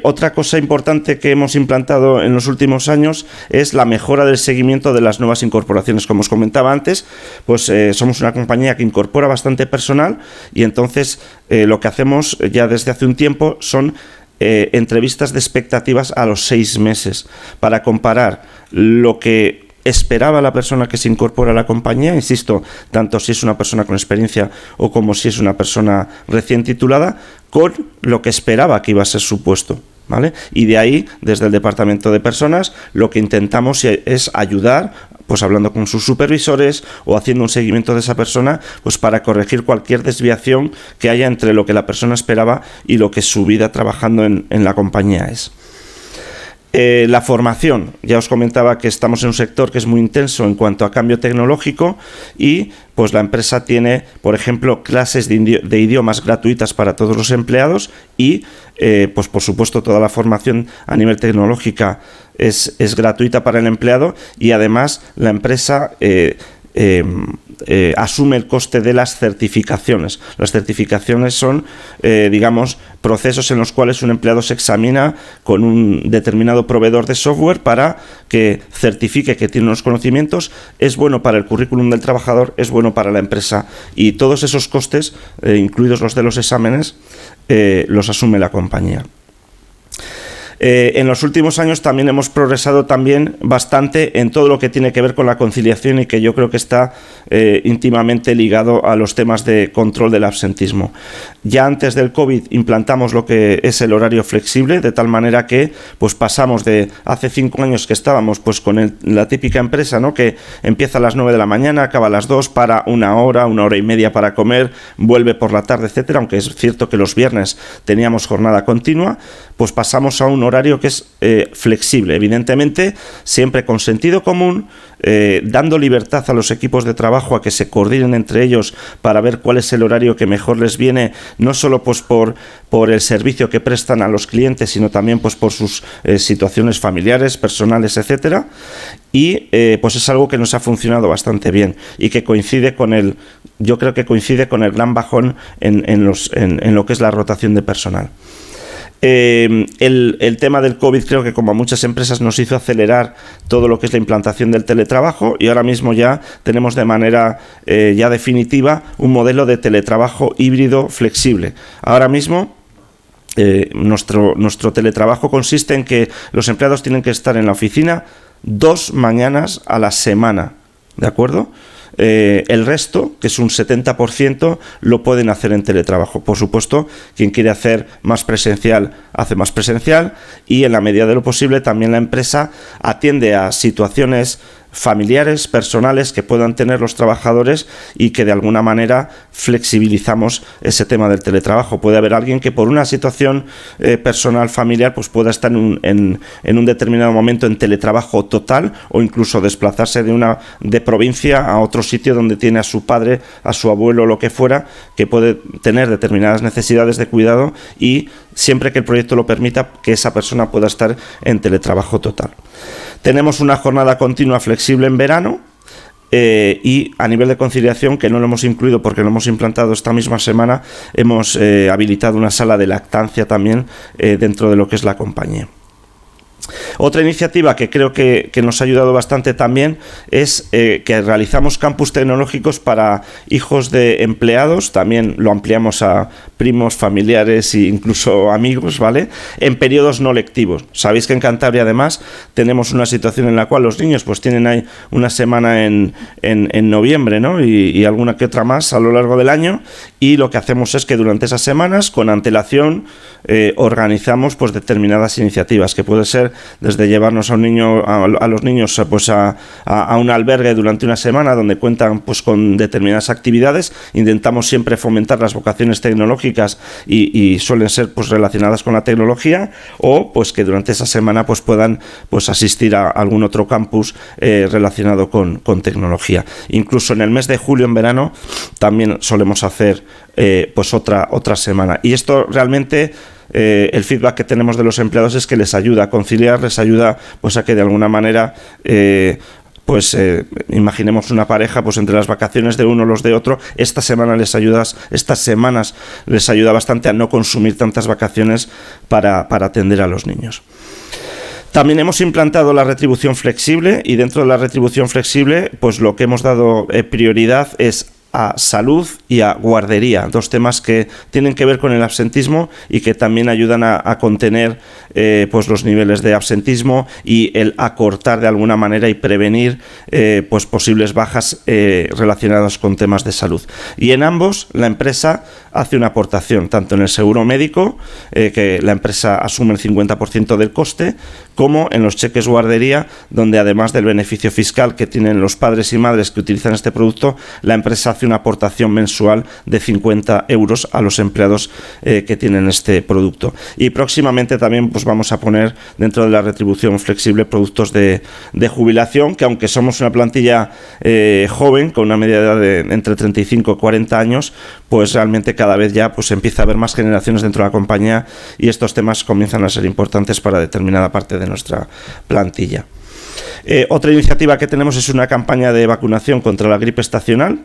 Otra cosa importante que hemos implantado en los últimos años es la mejora del seguimiento de las nuevas incorporaciones. Como os comentaba antes, pues somos una compañía que incorpora bastante personal y entonces lo que hacemos ya desde hace un tiempo son entrevistas de expectativas a los 6 meses para comparar lo que esperaba la persona que se incorpora a la compañía, insisto, tanto si es una persona con experiencia o como si es una persona recién titulada, con lo que esperaba que iba a ser su puesto, ¿vale? Y de ahí, desde el departamento de personas, lo que intentamos es ayudar, pues hablando con sus supervisores o haciendo un seguimiento de esa persona, pues para corregir cualquier desviación que haya entre lo que la persona esperaba y lo que su vida trabajando en la compañía es. La formación, ya os comentaba que estamos en un sector que es muy intenso en cuanto a cambio tecnológico y pues la empresa tiene, por ejemplo, clases de idiomas gratuitas para todos los empleados y pues por supuesto toda la formación a nivel tecnológica es gratuita para el empleado y además la empresa asume el coste de las certificaciones. Las certificaciones son, digamos, procesos en los cuales un empleado se examina con un determinado proveedor de software para que certifique que tiene unos conocimientos. Es bueno para el currículum del trabajador, es bueno para la empresa y todos esos costes, incluidos los de los exámenes, los asume la compañía. En los últimos años también hemos progresado también bastante en todo lo que tiene que ver con la conciliación y que yo creo que está íntimamente ligado a los temas de control del absentismo. Ya antes del COVID implantamos lo que es el horario flexible, de tal manera que pues pasamos de hace 5 años que estábamos pues con la típica empresa, ¿no?, que empieza a las 9 de la mañana, acaba a las 2, para 1 hora y media para comer, vuelve por la tarde, etcétera, aunque es cierto que los viernes teníamos jornada continua, pues pasamos a un horario que es flexible, evidentemente siempre con sentido común, dando libertad a los equipos de trabajo a que se coordinen entre ellos para ver cuál es el horario que mejor les viene, no solo pues por el servicio que prestan a los clientes, sino también pues por sus situaciones familiares, personales, etcétera. Y pues es algo que nos ha funcionado bastante bien y que coincide con yo creo que coincide con el gran bajón en lo que es la rotación de personal. El tema del COVID creo que como a muchas empresas nos hizo acelerar todo lo que es la implantación del teletrabajo y ahora mismo ya tenemos de manera ya definitiva un modelo de teletrabajo híbrido flexible. Ahora mismo nuestro teletrabajo consiste en que los empleados tienen que estar en la oficina 2 mañanas a la semana, ¿de acuerdo? El resto, que es un 70%, lo pueden hacer en teletrabajo. Por supuesto, quien quiere hacer más presencial, hace más presencial y en la medida de lo posible también la empresa atiende a situaciones familiares, personales que puedan tener los trabajadores y que de alguna manera flexibilizamos ese tema del teletrabajo. Puede haber alguien que por una situación personal, familiar, pues pueda estar en un determinado momento en teletrabajo total, o incluso desplazarse de provincia a otro sitio donde tiene a su padre, a su abuelo o lo que fuera, que puede tener determinadas necesidades de cuidado, y siempre que el proyecto lo permita, que esa persona pueda estar en teletrabajo total. Tenemos una jornada continua flexible en verano, y a nivel de conciliación, que no lo hemos incluido porque lo hemos implantado esta misma semana, hemos habilitado una sala de lactancia también dentro de lo que es la compañía. Otra iniciativa que creo que nos ha ayudado bastante también es que realizamos campus tecnológicos para hijos de empleados, también lo ampliamos a primos, familiares e incluso amigos, ¿vale? En periodos no lectivos. Sabéis que en Cantabria además tenemos una situación en la cual los niños pues tienen ahí una semana en noviembre, ¿no? Y alguna que otra más a lo largo del año, y lo que hacemos es que durante esas semanas, con antelación, organizamos pues determinadas iniciativas, que puede ser desde llevarnos a los niños pues a un albergue durante una semana donde cuentan pues con determinadas actividades. Intentamos siempre fomentar las vocaciones tecnológicas y suelen ser pues relacionadas con la tecnología, o pues que durante esa semana pues puedan pues asistir a algún otro campus relacionado con tecnología. Incluso en el mes de julio, en verano, también solemos hacer pues otra semana, y esto realmente el feedback que tenemos de los empleados es que les ayuda a conciliar, les ayuda pues a que de alguna manera imaginemos una pareja, pues entre las vacaciones de uno, los de otro, estas semanas les ayuda bastante a no consumir tantas vacaciones para atender a los niños. También hemos implantado la retribución flexible, y dentro de la retribución flexible pues lo que hemos dado prioridad es a salud y a guardería, dos temas que tienen que ver con el absentismo y que también ayudan a contener pues los niveles de absentismo y el acortar de alguna manera y prevenir pues posibles bajas relacionadas con temas de salud. Y en ambos la empresa hace una aportación, tanto en el seguro médico, que la empresa asume el 50% del coste, como en los cheques guardería, donde además del beneficio fiscal que tienen los padres y madres que utilizan este producto, la empresa hace una aportación mensual de 50 euros a los empleados que tienen este producto. Y próximamente también pues vamos a poner dentro de la retribución flexible productos de jubilación, que aunque somos una plantilla joven, con una media edad de entre 35 y 40 años, pues realmente cada vez ya pues empieza a haber más generaciones dentro de la compañía, y estos temas comienzan a ser importantes para determinada parte de nuestra plantilla. Otra iniciativa que tenemos es una campaña de vacunación contra la gripe estacional.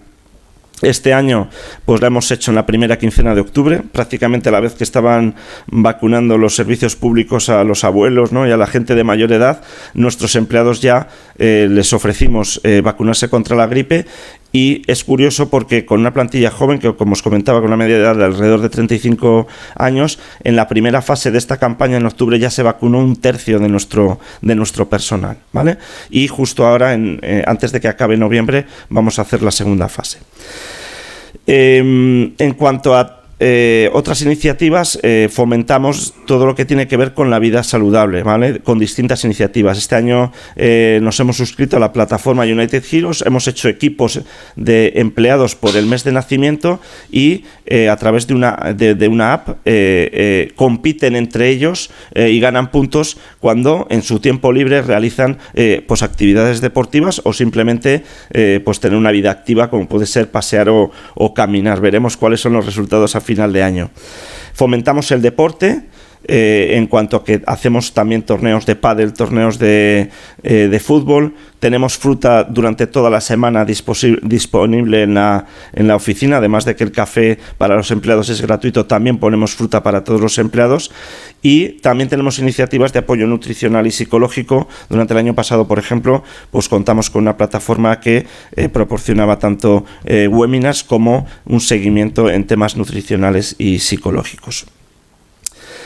Este año pues la hemos hecho en la primera quincena de octubre, prácticamente a la vez que estaban vacunando los servicios públicos a los abuelos, ¿no?, y a la gente de mayor edad. Nuestros empleados ya les ofrecimos vacunarse contra la gripe, y es curioso porque con una plantilla joven, que como os comentaba, con una media de edad de alrededor de 35 años, en la primera fase de esta campaña en octubre ya se vacunó un tercio de nuestro personal, ¿vale? Y justo ahora, antes de que acabe noviembre, vamos a hacer la segunda fase. En cuanto a otras iniciativas, fomentamos todo lo que tiene que ver con la vida saludable, ¿vale?, con distintas iniciativas. Este año nos hemos suscrito a la plataforma United Heroes, hemos hecho equipos de empleados por el mes de nacimiento, y a través de una app compiten entre ellos y ganan puntos cuando en su tiempo libre realizan pues actividades deportivas, o simplemente pues tener una vida activa, como puede ser pasear o caminar. Veremos cuáles son los resultados a final de año. Fomentamos el deporte, en cuanto a que hacemos también torneos de pádel, torneos de fútbol. Tenemos fruta durante toda la semana disponible en la oficina, además de que el café para los empleados es gratuito, también ponemos fruta para todos los empleados. Y también tenemos iniciativas de apoyo nutricional y psicológico. Durante el año pasado, por ejemplo, pues contamos con una plataforma que proporcionaba tanto webinars como un seguimiento en temas nutricionales y psicológicos.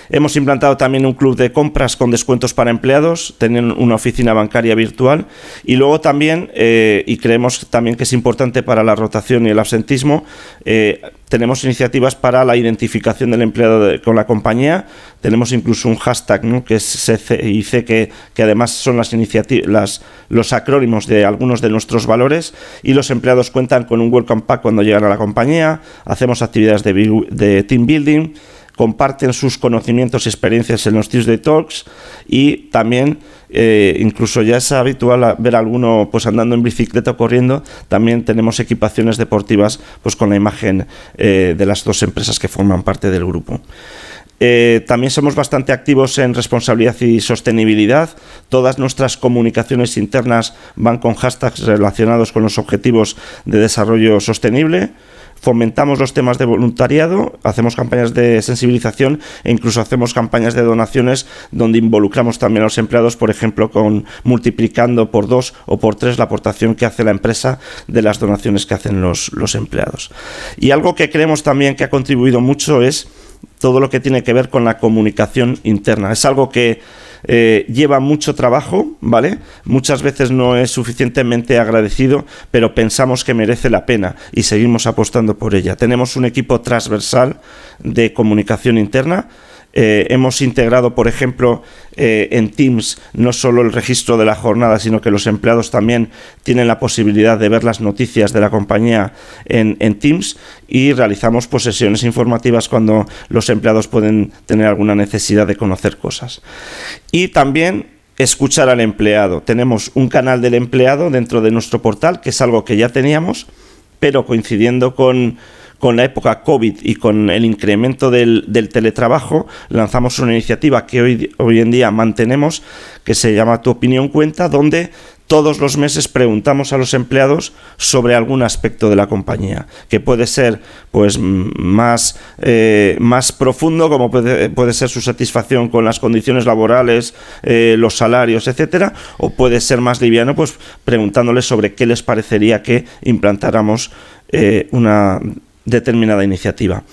Hemos implantado también un club de compras con descuentos para empleados, tienen una oficina bancaria virtual, y luego también, y creemos también que es importante para la rotación y el absentismo, tenemos iniciativas para la identificación del empleado con la compañía. Tenemos incluso un hashtag, ¿no?, que es CCIC, que además son los acrónimos de algunos de nuestros valores, y los empleados cuentan con un welcome pack cuando llegan a la compañía. Hacemos actividades de team building, comparten sus conocimientos y experiencias en los Tuesday Talks, y también incluso ya es habitual ver a alguno pues andando en bicicleta o corriendo. También tenemos equipaciones deportivas pues con la imagen de las dos empresas que forman parte del grupo. También somos bastante activos en responsabilidad y sostenibilidad. Todas nuestras comunicaciones internas van con hashtags relacionados con los objetivos de desarrollo sostenible. Fomentamos los temas de voluntariado, hacemos campañas de sensibilización e incluso hacemos campañas de donaciones donde involucramos también a los empleados, por ejemplo, con multiplicando por 2 o por 3 la aportación que hace la empresa de las donaciones que hacen los empleados. Y algo que creemos también que ha contribuido mucho es todo lo que tiene que ver con la comunicación interna. Es algo que lleva mucho trabajo, ¿vale? Muchas veces no es suficientemente agradecido, pero pensamos que merece la pena y seguimos apostando por ella. Tenemos un equipo transversal de comunicación interna. Hemos integrado, por ejemplo, en Teams no solo el registro de la jornada, sino que los empleados también tienen la posibilidad de ver las noticias de la compañía en Teams, y realizamos pues sesiones informativas cuando los empleados pueden tener alguna necesidad de conocer cosas. Y también escuchar al empleado. Tenemos un canal del empleado dentro de nuestro portal, que es algo que ya teníamos, pero coincidiendo con la época COVID y con el incremento del teletrabajo, lanzamos una iniciativa que hoy en día mantenemos, que se llama Tu Opinión Cuenta, donde todos los meses preguntamos a los empleados sobre algún aspecto de la compañía, que puede ser pues más profundo, como puede ser su satisfacción con las condiciones laborales, los salarios, etcétera, o puede ser más liviano, pues preguntándoles sobre qué les parecería que implantáramos una determinada iniciativa.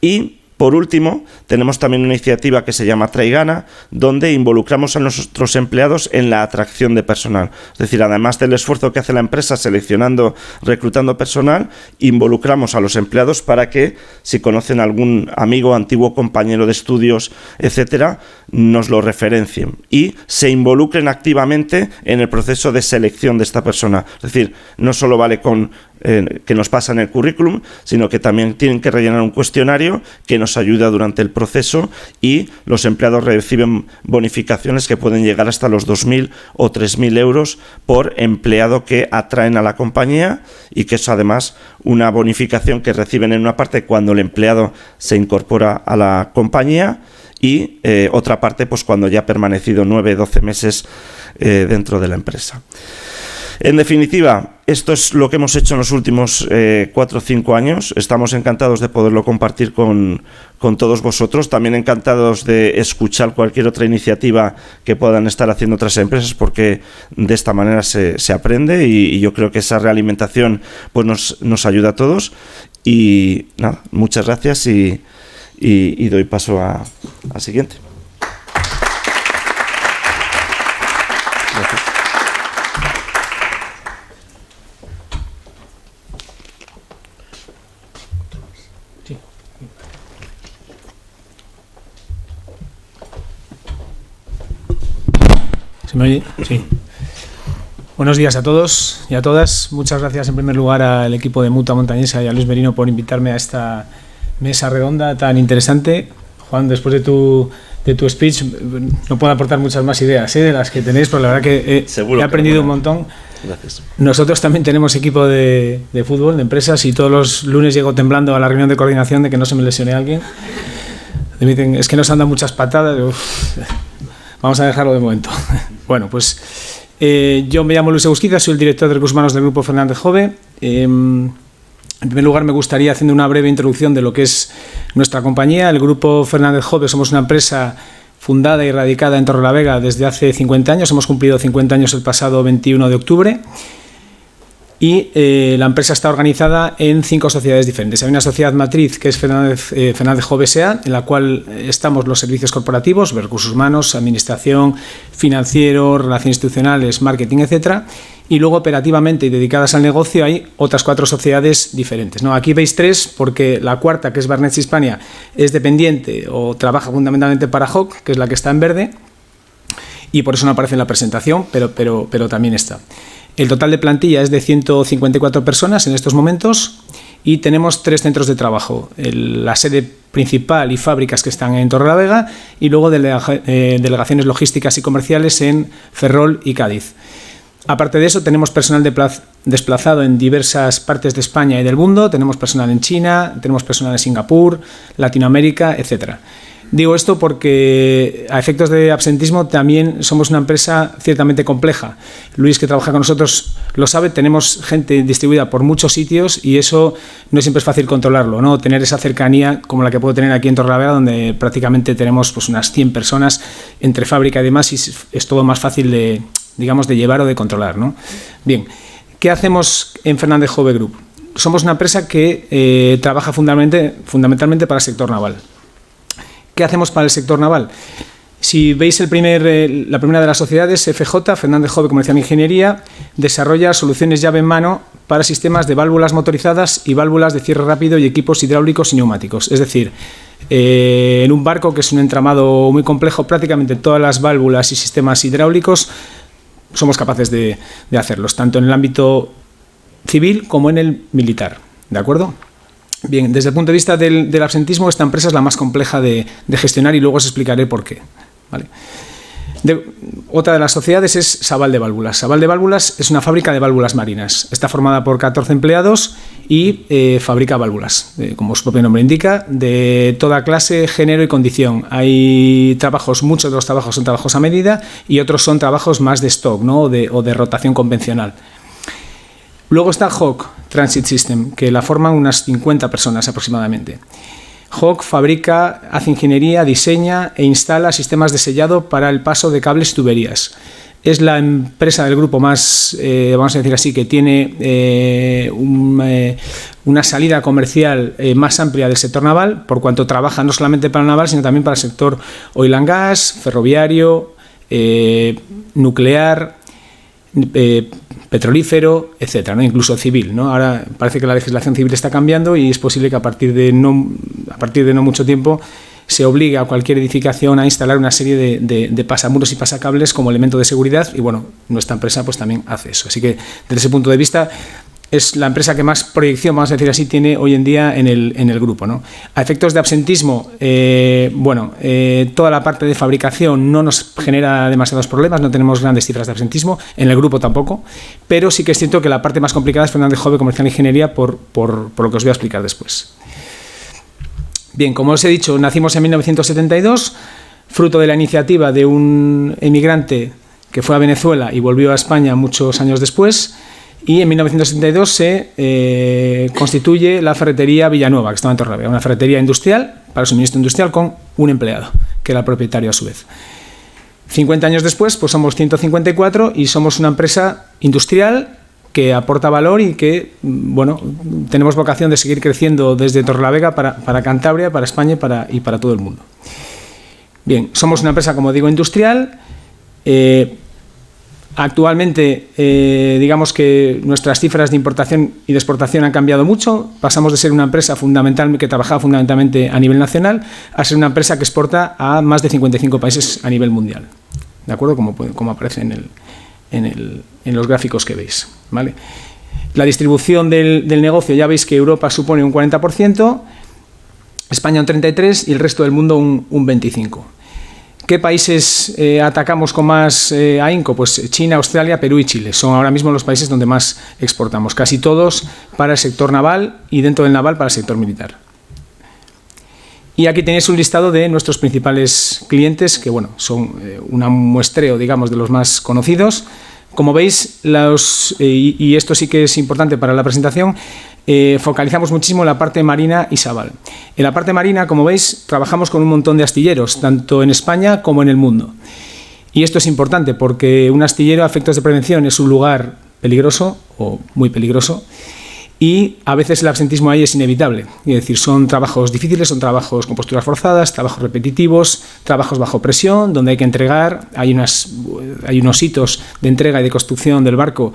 Y por último, tenemos también una iniciativa que se llama Traigana, donde involucramos a nuestros empleados en la atracción de personal. Es decir, además del esfuerzo que hace la empresa seleccionando, reclutando personal, involucramos a los empleados para que, si conocen algún amigo, antiguo compañero de estudios, etcétera, nos lo referencien y se involucren activamente en el proceso de selección de esta persona. Es decir, no solo vale con que nos pasan el currículum, sino que también tienen que rellenar un cuestionario que nos ayuda durante el proceso, y los empleados reciben bonificaciones que pueden llegar hasta los 2.000 o 3.000 euros por empleado que atraen a la compañía, y que es además una bonificación que reciben en una parte cuando el empleado se incorpora a la compañía, y otra parte pues cuando ya ha permanecido 9-12 meses dentro de la empresa. En definitiva, esto es lo que hemos hecho en los últimos 4 o 5 años. Estamos encantados de poderlo compartir con todos vosotros. También encantados de escuchar cualquier otra iniciativa que puedan estar haciendo otras empresas, porque de esta manera se aprende, y yo creo que esa realimentación pues nos ayuda a todos. Y nada, muchas gracias y doy paso a siguiente. Gracias. ¿Se me oye? Sí. Buenos días a todos y a todas. Muchas gracias en primer lugar al equipo de Mutua Montañesa y a Luis Merino por invitarme a esta mesa redonda tan interesante. Juan, después de tu speech no puedo aportar muchas más ideas de las que tenéis, pero la verdad que he aprendido un montón. Gracias. Nosotros también tenemos equipo de fútbol, de empresas, y todos los lunes llego temblando a la reunión de coordinación de que no se me lesione alguien. Me dicen, es que nos han dado muchas patadas. Vamos a dejarlo de momento. Bueno, pues yo me llamo Luis Egusquiza, soy el director de Recursos Humanos del Grupo Fernández Jove. En primer lugar, me gustaría, haciendo una breve introducción de lo que es nuestra compañía. El Grupo Fernández Jove somos una empresa fundada y radicada en Torrelavega desde hace 50 años. Hemos cumplido 50 años el pasado 21 de octubre. y la empresa está organizada en 5 sociedades diferentes. Hay una sociedad matriz que es Fernández Jove S.A., en la cual estamos los servicios corporativos, recursos humanos, administración, financiero, relaciones institucionales, marketing, etcétera. Y luego operativamente y dedicadas al negocio hay otras 4 sociedades diferentes, ¿no? Aquí veis 3 porque la cuarta, que es Barnett Hispania, es dependiente o trabaja fundamentalmente para Hawk, que es la que está en verde, y por eso no aparece en la presentación, pero también está. El total de plantilla es de 154 personas en estos momentos y tenemos 3 centros de trabajo, la sede principal y fábricas que están en Torrelavega y luego delegaciones logísticas y comerciales en Ferrol y Cádiz. Aparte de eso, tenemos personal desplazado en diversas partes de España y del mundo, tenemos personal en China, tenemos personal en Singapur, Latinoamérica, etcétera. Digo esto porque a efectos de absentismo también somos una empresa ciertamente compleja. Luis, que trabaja con nosotros, lo sabe, tenemos gente distribuida por muchos sitios y eso no siempre es fácil controlarlo, ¿no? Tener esa cercanía como la que puedo tener aquí en Torrelavega, donde prácticamente tenemos pues unas 100 personas entre fábrica y demás y es todo más fácil de llevar o de controlar, ¿no? Bien, ¿qué hacemos en Fernández Jove Group? Somos una empresa que trabaja fundamentalmente para el sector naval. ¿Qué hacemos para el sector naval? Si veis la primera de las sociedades, FJ, Fernández Jove Comercial e Ingeniería, desarrolla soluciones llave en mano para sistemas de válvulas motorizadas y válvulas de cierre rápido y equipos hidráulicos y neumáticos. Es decir, en un barco, que es un entramado muy complejo, prácticamente todas las válvulas y sistemas hidráulicos somos capaces de hacerlos, tanto en el ámbito civil como en el militar. ¿De acuerdo? Bien, desde el punto de vista del absentismo, esta empresa es la más compleja de gestionar y luego os explicaré por qué. ¿Vale? Otra de las sociedades es Sabal de Válvulas. Sabal de Válvulas es una fábrica de válvulas marinas. Está formada por 14 empleados y fabrica válvulas, como su propio nombre indica, de toda clase, género y condición. Hay trabajos, muchos de los trabajos son trabajos a medida y otros son trabajos más de stock, ¿no? o de rotación convencional. Luego está Hawk Transit System, que la forman unas 50 personas aproximadamente. Hawk fabrica, hace ingeniería, diseña e instala sistemas de sellado para el paso de cables y tuberías. Es la empresa del grupo más, vamos a decir así, que tiene una salida comercial más amplia del sector naval, por cuanto trabaja no solamente para el naval, sino también para el sector oil and gas, ferroviario, nuclear, petrolífero, etcétera, ¿no? Incluso civil, ¿no? Ahora parece que la legislación civil está cambiando y es posible que a partir de no mucho tiempo se obligue a cualquier edificación a instalar una serie de pasamuros y pasacables como elemento de seguridad y bueno, nuestra empresa pues también hace eso. Así que desde ese punto de vista es la empresa que más proyección, vamos a decir así, tiene hoy en día en el grupo, ¿no? A efectos de absentismo, toda la parte de fabricación no nos genera demasiados problemas, no tenemos grandes cifras de absentismo, en el grupo tampoco, pero sí que es cierto que la parte más complicada es Fernández Jove Comercial e Ingeniería por lo que os voy a explicar después. Bien, como os he dicho, nacimos en 1972, fruto de la iniciativa de un emigrante que fue a Venezuela y volvió a España muchos años después. Y en 1972 se constituye la ferretería Villanueva, que estaba en Torrelavega, una ferretería industrial para suministro industrial con un empleado, que era el propietario a su vez. 50 años después, pues somos 154 y somos una empresa industrial que aporta valor y que, bueno, tenemos vocación de seguir creciendo desde Torrelavega para Cantabria, para España y para todo el mundo. Bien, somos una empresa, como digo, industrial. Actualmente, digamos que nuestras cifras de importación y de exportación han cambiado mucho. Pasamos de ser una empresa que trabajaba fundamentalmente a nivel nacional a ser una empresa que exporta a más de 55 países a nivel mundial. ¿De acuerdo? Como aparece en los gráficos que veis. ¿Vale? La distribución del negocio, ya veis que Europa supone un 40%, España un 33% y el resto del mundo un 25%. ¿Qué países atacamos con más ahínco? Pues China, Australia, Perú y Chile. Son ahora mismo los países donde más exportamos. Casi todos para el sector naval y dentro del naval para el sector militar. Y aquí tenéis un listado de nuestros principales clientes, que bueno, son un muestreo, digamos, de los más conocidos. Como veis, y esto sí que es importante para la presentación, focalizamos muchísimo en la parte marina y Sabal. En la parte marina, como veis, trabajamos con un montón de astilleros, tanto en España como en el mundo. Y esto es importante porque un astillero a efectos de prevención es un lugar peligroso o muy peligroso. Y a veces el absentismo ahí es inevitable. Es decir, son trabajos difíciles, son trabajos con posturas forzadas, trabajos repetitivos, trabajos bajo presión, donde hay que entregar, hay unos hitos de entrega y de construcción del barco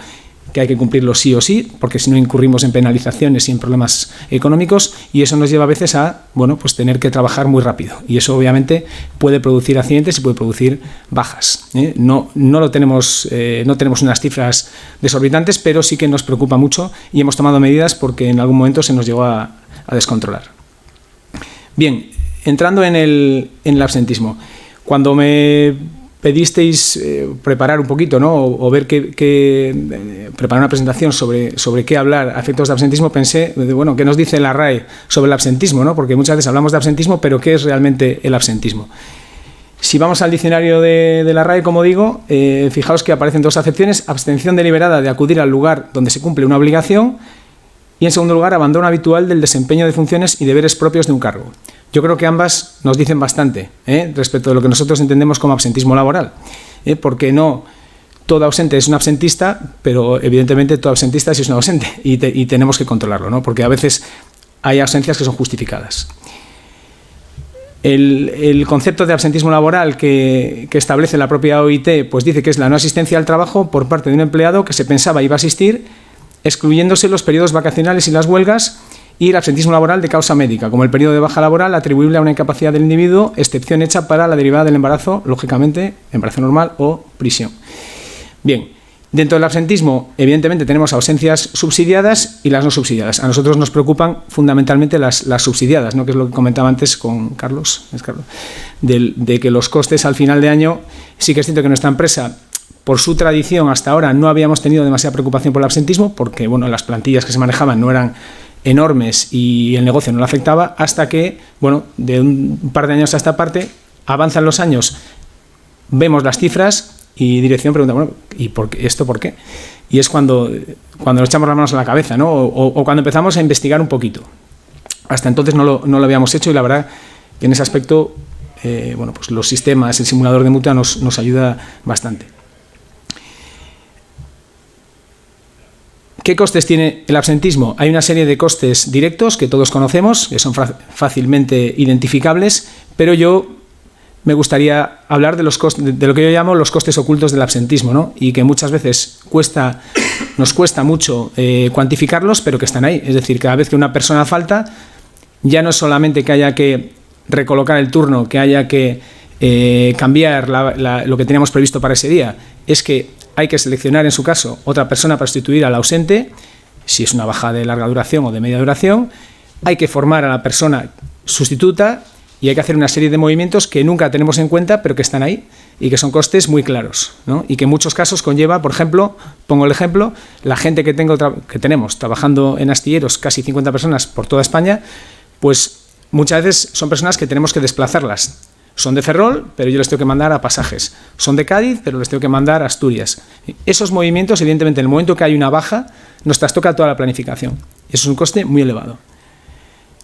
que hay que cumplirlos sí o sí, porque si no incurrimos en penalizaciones y en problemas económicos, y eso nos lleva a veces a, bueno, pues tener que trabajar muy rápido, y eso obviamente puede producir accidentes y puede producir bajas. No tenemos unas cifras desorbitantes, pero sí que nos preocupa mucho y hemos tomado medidas porque en algún momento se nos llegó a descontrolar. Bien, entrando en el absentismo, cuando me pedisteis preparar un poquito, ¿no? o ver preparar una presentación sobre qué hablar a efectos de absentismo, pensé, bueno, ¿qué nos dice la RAE sobre el absentismo, ¿no? Porque muchas veces hablamos de absentismo, pero ¿qué es realmente el absentismo? Si vamos al diccionario de la RAE, como digo, fijaos que aparecen dos acepciones: abstención deliberada de acudir al lugar donde se cumple una obligación, y en segundo lugar, abandono habitual del desempeño de funciones y deberes propios de un cargo. Yo creo que ambas nos dicen bastante respecto de lo que nosotros entendemos como absentismo laboral, porque no todo ausente es un absentista, pero evidentemente todo absentista sí es un ausente, y tenemos que controlarlo, ¿no? Porque a veces hay ausencias que son justificadas. El concepto de absentismo laboral que establece la propia OIT, pues dice que es la no asistencia al trabajo por parte de un empleado que se pensaba iba a asistir, excluyéndose los periodos vacacionales y las huelgas, y el absentismo laboral de causa médica, como el periodo de baja laboral atribuible a una incapacidad del individuo, excepción hecha para la derivada del embarazo, lógicamente, embarazo normal o prisión. Bien, dentro del absentismo, evidentemente, tenemos ausencias subsidiadas y las no subsidiadas. A nosotros nos preocupan fundamentalmente las subsidiadas, ¿no? Que es lo que comentaba antes con Carlos, de que los costes al final de año, sí que es cierto que nuestra empresa, por su tradición hasta ahora, no habíamos tenido demasiada preocupación por el absentismo, porque bueno, las plantillas que se manejaban no eran enormes y el negocio no lo afectaba, hasta que, bueno, de un par de años a esta parte, avanzan los años, vemos las cifras y dirección pregunta, bueno, ¿y esto por qué? Y es cuando nos echamos las manos a la cabeza, ¿no? O cuando empezamos a investigar un poquito. Hasta entonces no lo habíamos hecho, y la verdad que en ese aspecto, bueno, pues los sistemas, el simulador de mutua nos ayuda bastante. ¿Qué costes tiene el absentismo? Hay una serie de costes directos que todos conocemos, que son fácilmente identificables, pero yo me gustaría hablar de lo que yo llamo los costes ocultos del absentismo, ¿no? Y que muchas veces nos cuesta mucho cuantificarlos, pero que están ahí. Es decir, cada vez que una persona falta, ya no es solamente que haya que recolocar el turno, que haya que cambiar lo que teníamos previsto para ese día, es que hay que seleccionar en su caso otra persona para sustituir al ausente, si es una baja de larga duración o de media duración, hay que formar a la persona sustituta y hay que hacer una serie de movimientos que nunca tenemos en cuenta, pero que están ahí y que son costes muy claros, ¿no? Y que en muchos casos conlleva, por ejemplo, pongo el ejemplo, la gente que tenemos trabajando en astilleros, casi 50 personas por toda España, pues muchas veces son personas que tenemos que desplazarlas. Son de Ferrol, pero yo les tengo que mandar a Pasajes. Son de Cádiz, pero les tengo que mandar a Asturias. Esos movimientos, evidentemente, en el momento que hay una baja, nos trastoca toda la planificación. Eso es un coste muy elevado.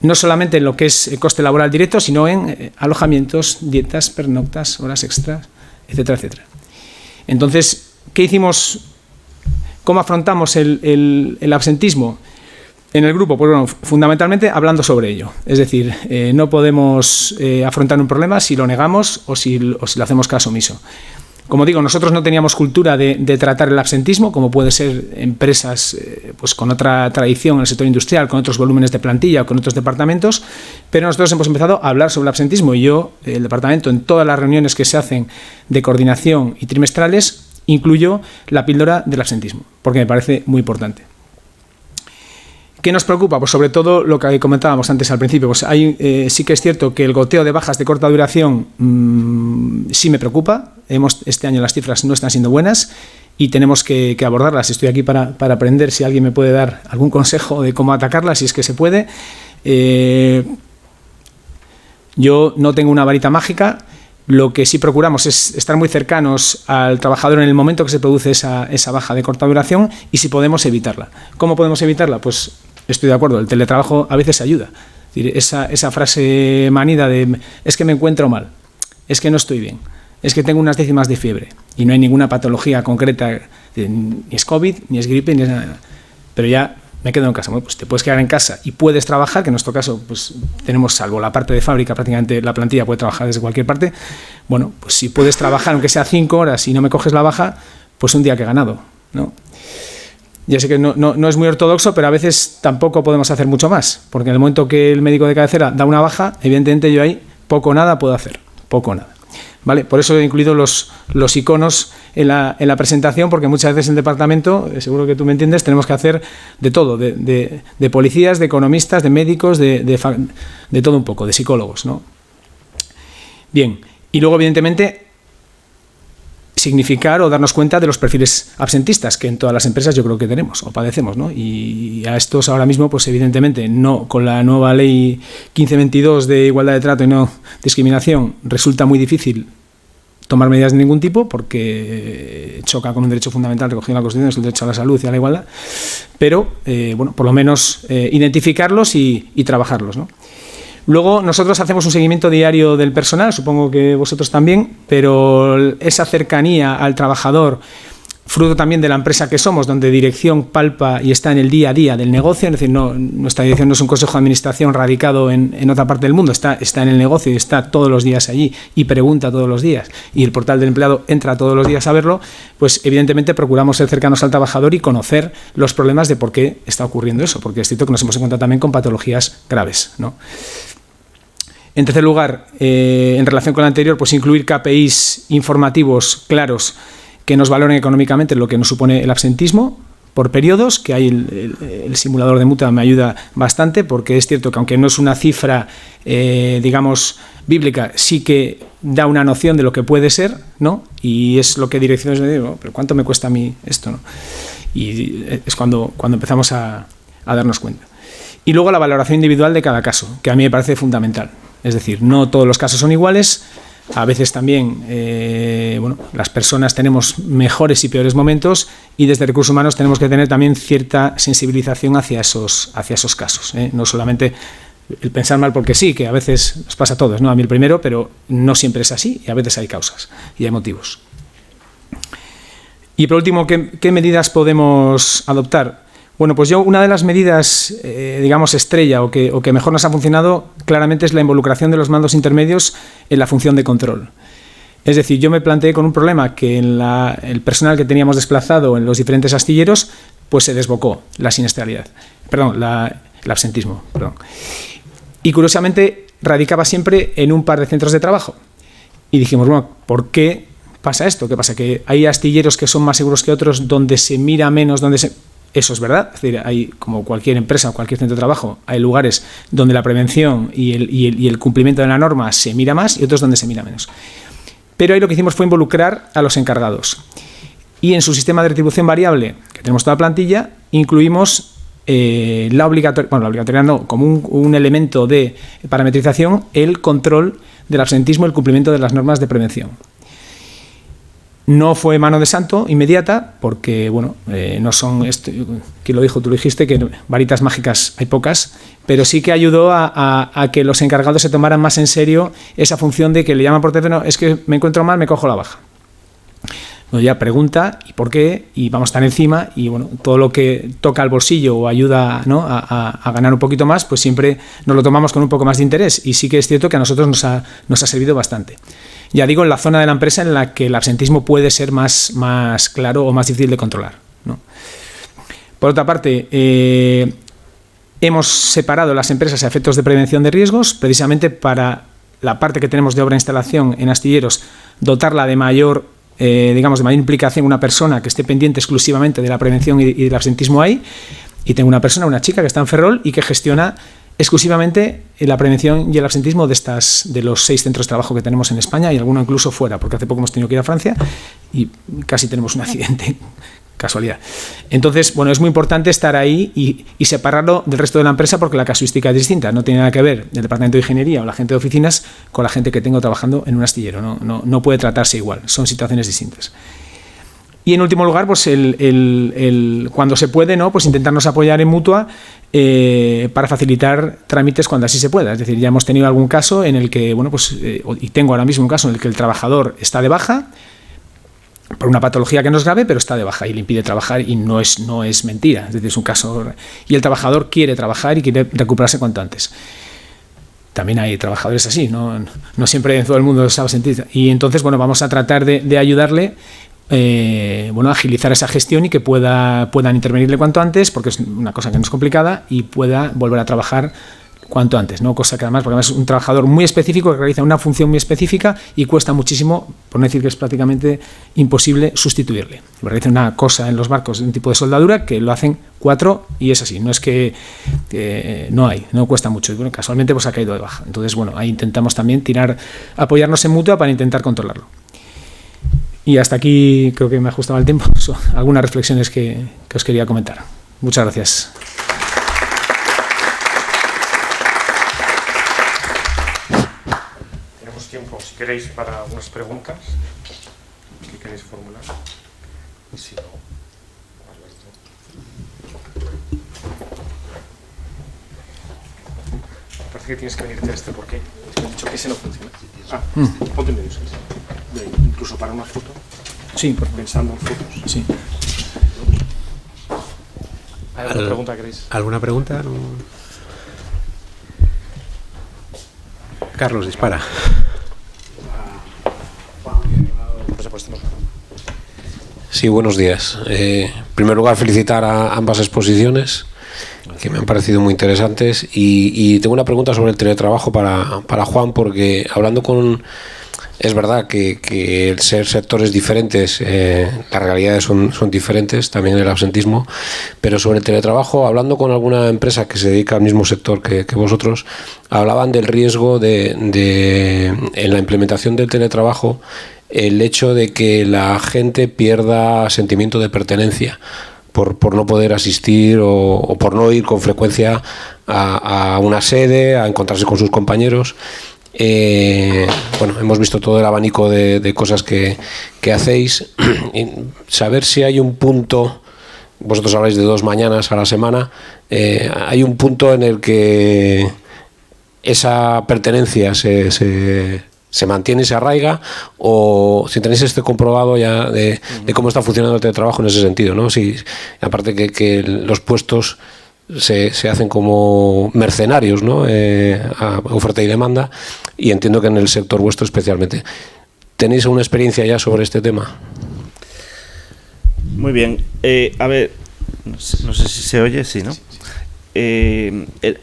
No solamente en lo que es el coste laboral directo, sino en alojamientos, dietas, pernoctas, horas extras, etcétera, etcétera. Entonces, ¿qué hicimos? ¿Cómo afrontamos el absentismo en el grupo? Pues bueno, fundamentalmente hablando sobre ello. Es decir, no podemos afrontar un problema si lo negamos o si lo hacemos caso omiso. Como digo, nosotros no teníamos cultura de tratar el absentismo, como puede ser empresas pues con otra tradición en el sector industrial, con otros volúmenes de plantilla o con otros departamentos, pero nosotros hemos empezado a hablar sobre el absentismo, y yo, el departamento, en todas las reuniones que se hacen de coordinación y trimestrales, incluyo la píldora del absentismo, porque me parece muy importante. ¿Qué nos preocupa? Pues sobre todo lo que comentábamos antes al principio. Pues sí que es cierto que el goteo de bajas de corta duración sí me preocupa. Este año las cifras no están siendo buenas y tenemos que abordarlas. Estoy aquí para aprender, si alguien me puede dar algún consejo de cómo atacarlas, si es que se puede. Yo no tengo una varita mágica. Lo que sí procuramos es estar muy cercanos al trabajador en el momento que se produce esa baja de corta duración, y si podemos evitarla. ¿Cómo podemos evitarla? Pues estoy de acuerdo, el teletrabajo a veces ayuda. Es decir, esa frase manida de es que me encuentro mal, es que no estoy bien, es que tengo unas décimas de fiebre y no hay ninguna patología concreta Ni es COVID, ni es gripe, ni es nada. Pero ya me quedo en casa. Bueno, pues te puedes quedar en casa y puedes trabajar, que en nuestro caso pues tenemos, salvo la parte de fábrica, prácticamente la plantilla puede trabajar desde cualquier parte. Bueno, pues si puedes trabajar, aunque sea 5 horas y no me coges la baja, pues un día que he ganado, ¿no? Ya sé que no es muy ortodoxo, pero a veces tampoco podemos hacer mucho más, porque en el momento que el médico de cabecera da una baja, evidentemente yo ahí poco o nada puedo hacer, poco o nada. ¿Vale? Por eso he incluido los iconos en la presentación, porque muchas veces en el departamento, seguro que tú me entiendes, tenemos que hacer de todo, de policías, de economistas, de médicos, de todo un poco, de psicólogos, ¿no? Bien, y luego evidentemente significar o darnos cuenta de los perfiles absentistas que en todas las empresas yo creo que tenemos o padecemos, ¿no? Y a estos ahora mismo, pues evidentemente, no con la nueva ley 1522 de igualdad de trato y no discriminación, resulta muy difícil tomar medidas de ningún tipo porque choca con un derecho fundamental recogido en la Constitución, es el derecho a la salud y a la igualdad, pero bueno, por lo menos identificarlos y trabajarlos, ¿no? Luego nosotros hacemos un seguimiento diario del personal, supongo que vosotros también, pero esa cercanía al trabajador, fruto también de la empresa que somos, donde dirección palpa y está en el día a día del negocio, es decir, nuestra dirección no es un consejo de administración radicado en otra parte del mundo, está en el negocio y está todos los días allí y pregunta todos los días, y el portal del empleado entra todos los días a verlo, pues evidentemente procuramos ser cercanos al trabajador y conocer los problemas de por qué está ocurriendo eso, porque es cierto que nos hemos encontrado también con patologías graves, ¿no? En tercer lugar, en relación con lo anterior, pues incluir KPIs informativos claros que nos valoren económicamente lo que nos supone el absentismo por periodos, que hay el simulador de Mutua me ayuda bastante, porque es cierto que aunque no es una cifra, digamos, bíblica, sí que da una noción de lo que puede ser, ¿no? Y es lo que direcciones me digo, pero ¿cuánto me cuesta a mí esto, no? Y es cuando empezamos a darnos cuenta. Y luego la valoración individual de cada caso, que a mí me parece fundamental. Es decir, no todos los casos son iguales, a veces también bueno, las personas tenemos mejores y peores momentos y desde Recursos Humanos tenemos que tener también cierta sensibilización hacia esos casos, ¿eh? No solamente el pensar mal porque sí, que a veces nos pasa a todos, ¿no? A mí el primero, pero no siempre es así y a veces hay causas y hay motivos. Y por último, ¿qué medidas podemos adoptar? Bueno, pues una de las medidas, digamos, estrella o que mejor nos ha funcionado claramente es la involucración de los mandos intermedios en la función de control. Es decir, yo me planteé con un problema que en el personal que teníamos desplazado en los diferentes astilleros, pues se desbocó la siniestralidad, el absentismo, perdón. Y curiosamente radicaba siempre en un par de centros de trabajo. Y dijimos, bueno, ¿por qué pasa esto? ¿Qué pasa? Que hay astilleros que son más seguros que otros, donde se mira menos, Eso es verdad, es decir, hay, como cualquier empresa o cualquier centro de trabajo, hay lugares donde la prevención y el cumplimiento de la norma se mira más y otros donde se mira menos. Pero ahí lo que hicimos fue involucrar a los encargados. Y en su sistema de retribución variable, que tenemos toda la plantilla, incluimos la obligatoria no, como un elemento de parametrización, el control del absentismo, el cumplimiento de las normas de prevención. No fue mano de santo inmediata, porque, bueno, no son, ¿quién lo dijo? Tú lo dijiste, que varitas mágicas hay pocas, pero sí que ayudó a que los encargados se tomaran más en serio esa función de que le llaman por teléfono, es que me encuentro mal, me cojo la baja. Bueno, ya pregunta, ¿y por qué? Y vamos a estar encima, y bueno, todo lo que toca al bolsillo o ayuda, ¿no?, a ganar un poquito más, pues siempre nos lo tomamos con un poco más de interés, y sí que es cierto que a nosotros nos ha servido bastante. Ya digo, en la zona de la empresa en la que el absentismo puede ser más claro o más difícil de controlar, ¿no? Por otra parte, hemos separado las empresas a efectos de prevención de riesgos, precisamente para la parte que tenemos de obra e instalación en astilleros, dotarla de mayor implicación, una persona que esté pendiente exclusivamente de la prevención y del absentismo ahí. Y tengo una chica que está en Ferrol y que gestiona exclusivamente la prevención y el absentismo de los 6 centros de trabajo que tenemos en España y alguno incluso fuera, porque hace poco hemos tenido que ir a Francia y casi tenemos un accidente, casualidad. Entonces, bueno, es muy importante estar ahí y separarlo del resto de la empresa, porque la casuística es distinta, no tiene nada que ver el departamento de ingeniería o la gente de oficinas con la gente que tengo trabajando en un astillero, no puede tratarse igual, son situaciones distintas. Y en último lugar, pues cuando se puede, ¿no?, pues intentarnos apoyar en Mutua para facilitar trámites cuando así se pueda. Es decir, ya hemos tenido algún caso en el que, bueno, pues y tengo ahora mismo un caso en el que el trabajador está de baja, por una patología que no es grave, pero está de baja y le impide trabajar, y no es mentira, es decir, es un caso, y el trabajador quiere trabajar y quiere recuperarse cuanto antes. También hay trabajadores así, no siempre en todo el mundo sabe sentir, y entonces, bueno, vamos a tratar de ayudarle, a agilizar esa gestión y que puedan intervenirle cuanto antes, porque es una cosa que no es complicada, y pueda volver a trabajar cuanto antes, ¿no? Cosa que además, porque además es un trabajador muy específico que realiza una función muy específica y cuesta muchísimo, por no decir que es prácticamente imposible sustituirle. Realiza una cosa en los barcos de un tipo de soldadura que lo hacen 4 y es así, no es que no cuesta mucho. Y bueno, casualmente pues ha caído de baja. Entonces, bueno, ahí intentamos también apoyarnos en mutua para intentar controlarlo. Y hasta aquí creo que me ajustaba el tiempo. Algunas reflexiones que os quería comentar. Muchas gracias. Tiempo, si queréis, para algunas preguntas que queréis formular. Y si no, parece que tienes que venirte a este porque te he dicho que ese no funciona. Ponte en medio, incluso para una foto. Sí, pensando en fotos. Sí. ¿Hay alguna pregunta que queréis? ¿Alguna pregunta? No. Carlos, dispara. Sí, buenos días. En primer lugar, felicitar a ambas exposiciones, que me han parecido muy interesantes, y tengo una pregunta sobre el teletrabajo para Juan, porque hablando con... Es verdad que el ser sectores diferentes, las realidades son diferentes, también el absentismo, pero sobre el teletrabajo, hablando con alguna empresa que se dedica al mismo sector que vosotros, hablaban del riesgo en la implementación del teletrabajo, el hecho de que la gente pierda sentimiento de pertenencia por no poder asistir o por no ir con frecuencia a una sede, a encontrarse con sus compañeros. Hemos visto todo el abanico de cosas que hacéis. Saber si hay un punto, vosotros habláis de 2 mañanas a la semana, hay un punto en el que esa pertenencia se mantiene y se arraiga, o si tenéis comprobado ya de cómo está funcionando el teletrabajo en ese sentido, ¿no? Si, aparte que los puestos se hacen como mercenarios, ¿no? A oferta y demanda, y entiendo que en el sector vuestro especialmente. ¿Tenéis una experiencia ya sobre este tema? Muy bien. A ver, no sé si se oye, sí, ¿no?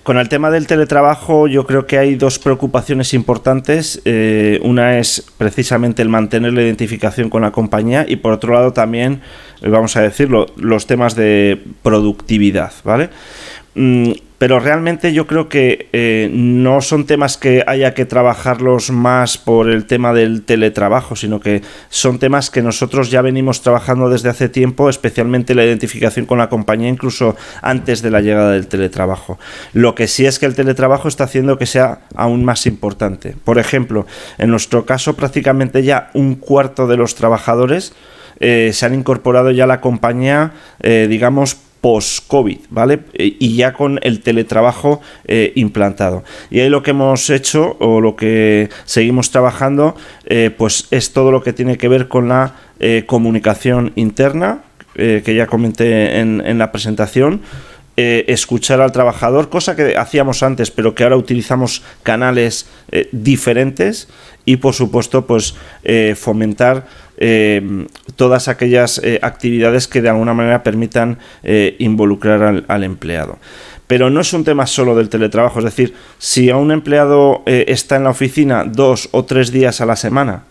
Con el tema del teletrabajo, yo creo que hay 2 preocupaciones importantes. Una es precisamente el mantener la identificación con la compañía, y por otro lado también, vamos a decirlo, los temas de productividad, ¿vale? Pero realmente yo creo que no son temas que haya que trabajarlos más por el tema del teletrabajo, sino que son temas que nosotros ya venimos trabajando desde hace tiempo, especialmente la identificación con la compañía, incluso antes de la llegada del teletrabajo. Lo que sí es que el teletrabajo está haciendo que sea aún más importante. Por ejemplo, en nuestro caso, prácticamente ya 1/4 de los trabajadores se han incorporado ya a la compañía, digamos, post-COVID, ¿vale? Y ya con el teletrabajo implantado. Y ahí lo que hemos hecho, o lo que seguimos trabajando, pues es todo lo que tiene que ver con la comunicación interna, que ya comenté en la presentación, escuchar al trabajador, cosa que hacíamos antes, pero que ahora utilizamos canales diferentes, y por supuesto pues fomentar todas aquellas actividades que de alguna manera permitan involucrar al empleado. Pero no es un tema solo del teletrabajo, es decir, si a un empleado está en la oficina 2 o 3 días a la semana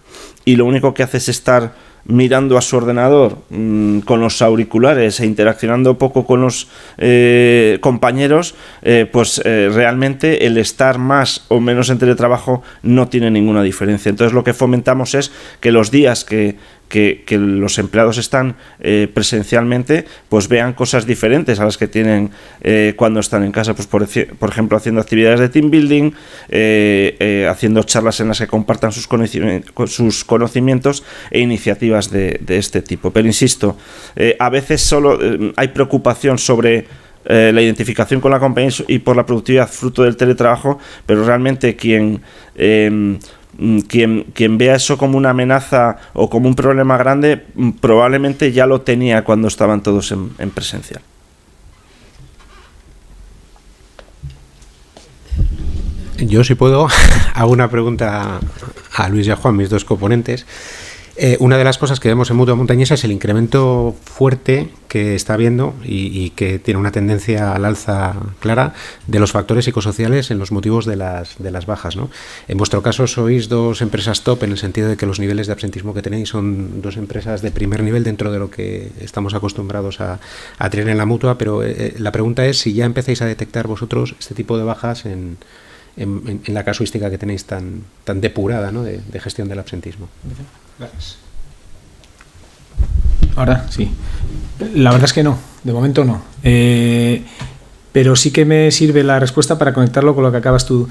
y lo único que hace es estar mirando a su ordenador con los auriculares e interaccionando poco con los compañeros, realmente el estar más o menos en teletrabajo no tiene ninguna diferencia. Entonces lo que fomentamos es que los días que los empleados están presencialmente, pues vean cosas diferentes a las que tienen cuando están en casa, pues por ejemplo haciendo actividades de team building, haciendo charlas en las que compartan sus conocimientos e iniciativas de este tipo. Pero insisto, a veces solo hay preocupación sobre la identificación con la compañía y por la productividad fruto del teletrabajo, pero realmente quien quien vea eso como una amenaza o como un problema grande, probablemente ya lo tenía cuando estaban todos en presencial. Yo, si puedo, hago una pregunta a Luis y a Juan, mis dos componentes. Una de las cosas que vemos en Mutua Montañesa es el incremento fuerte que está habiendo y que tiene una tendencia al alza clara de los factores psicosociales en los motivos de las bajas, ¿no? En vuestro caso sois dos empresas top en el sentido de que los niveles de absentismo que tenéis son dos empresas de primer nivel dentro de lo que estamos acostumbrados a tener en la Mutua, pero la pregunta es si ya empezáis a detectar vosotros este tipo de bajas en la casuística que tenéis tan depurada, ¿no?, de gestión del absentismo. Gracias. Ahora sí. La verdad es que no, de momento no. Pero sí que me sirve la respuesta para conectarlo con lo que acabas tú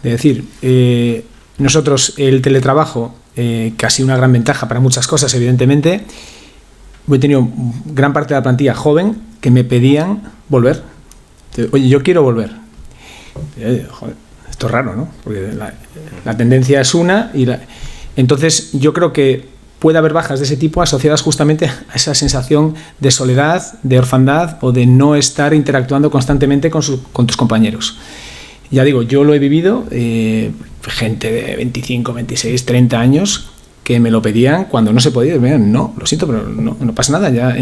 de decir. Nosotros, el teletrabajo, que ha sido una gran ventaja para muchas cosas, evidentemente, he tenido gran parte de la plantilla joven que me pedían volver. Oye, yo quiero volver. Joder, esto es raro, ¿no? Porque la tendencia es una y entonces yo creo que puede haber bajas de ese tipo asociadas justamente a esa sensación de soledad, de orfandad o de no estar interactuando constantemente con tus compañeros. Ya digo, yo lo he vivido, gente de 25, 26, 30 años que me lo pedían cuando no se podía. No, lo siento, pero no pasa nada. Ya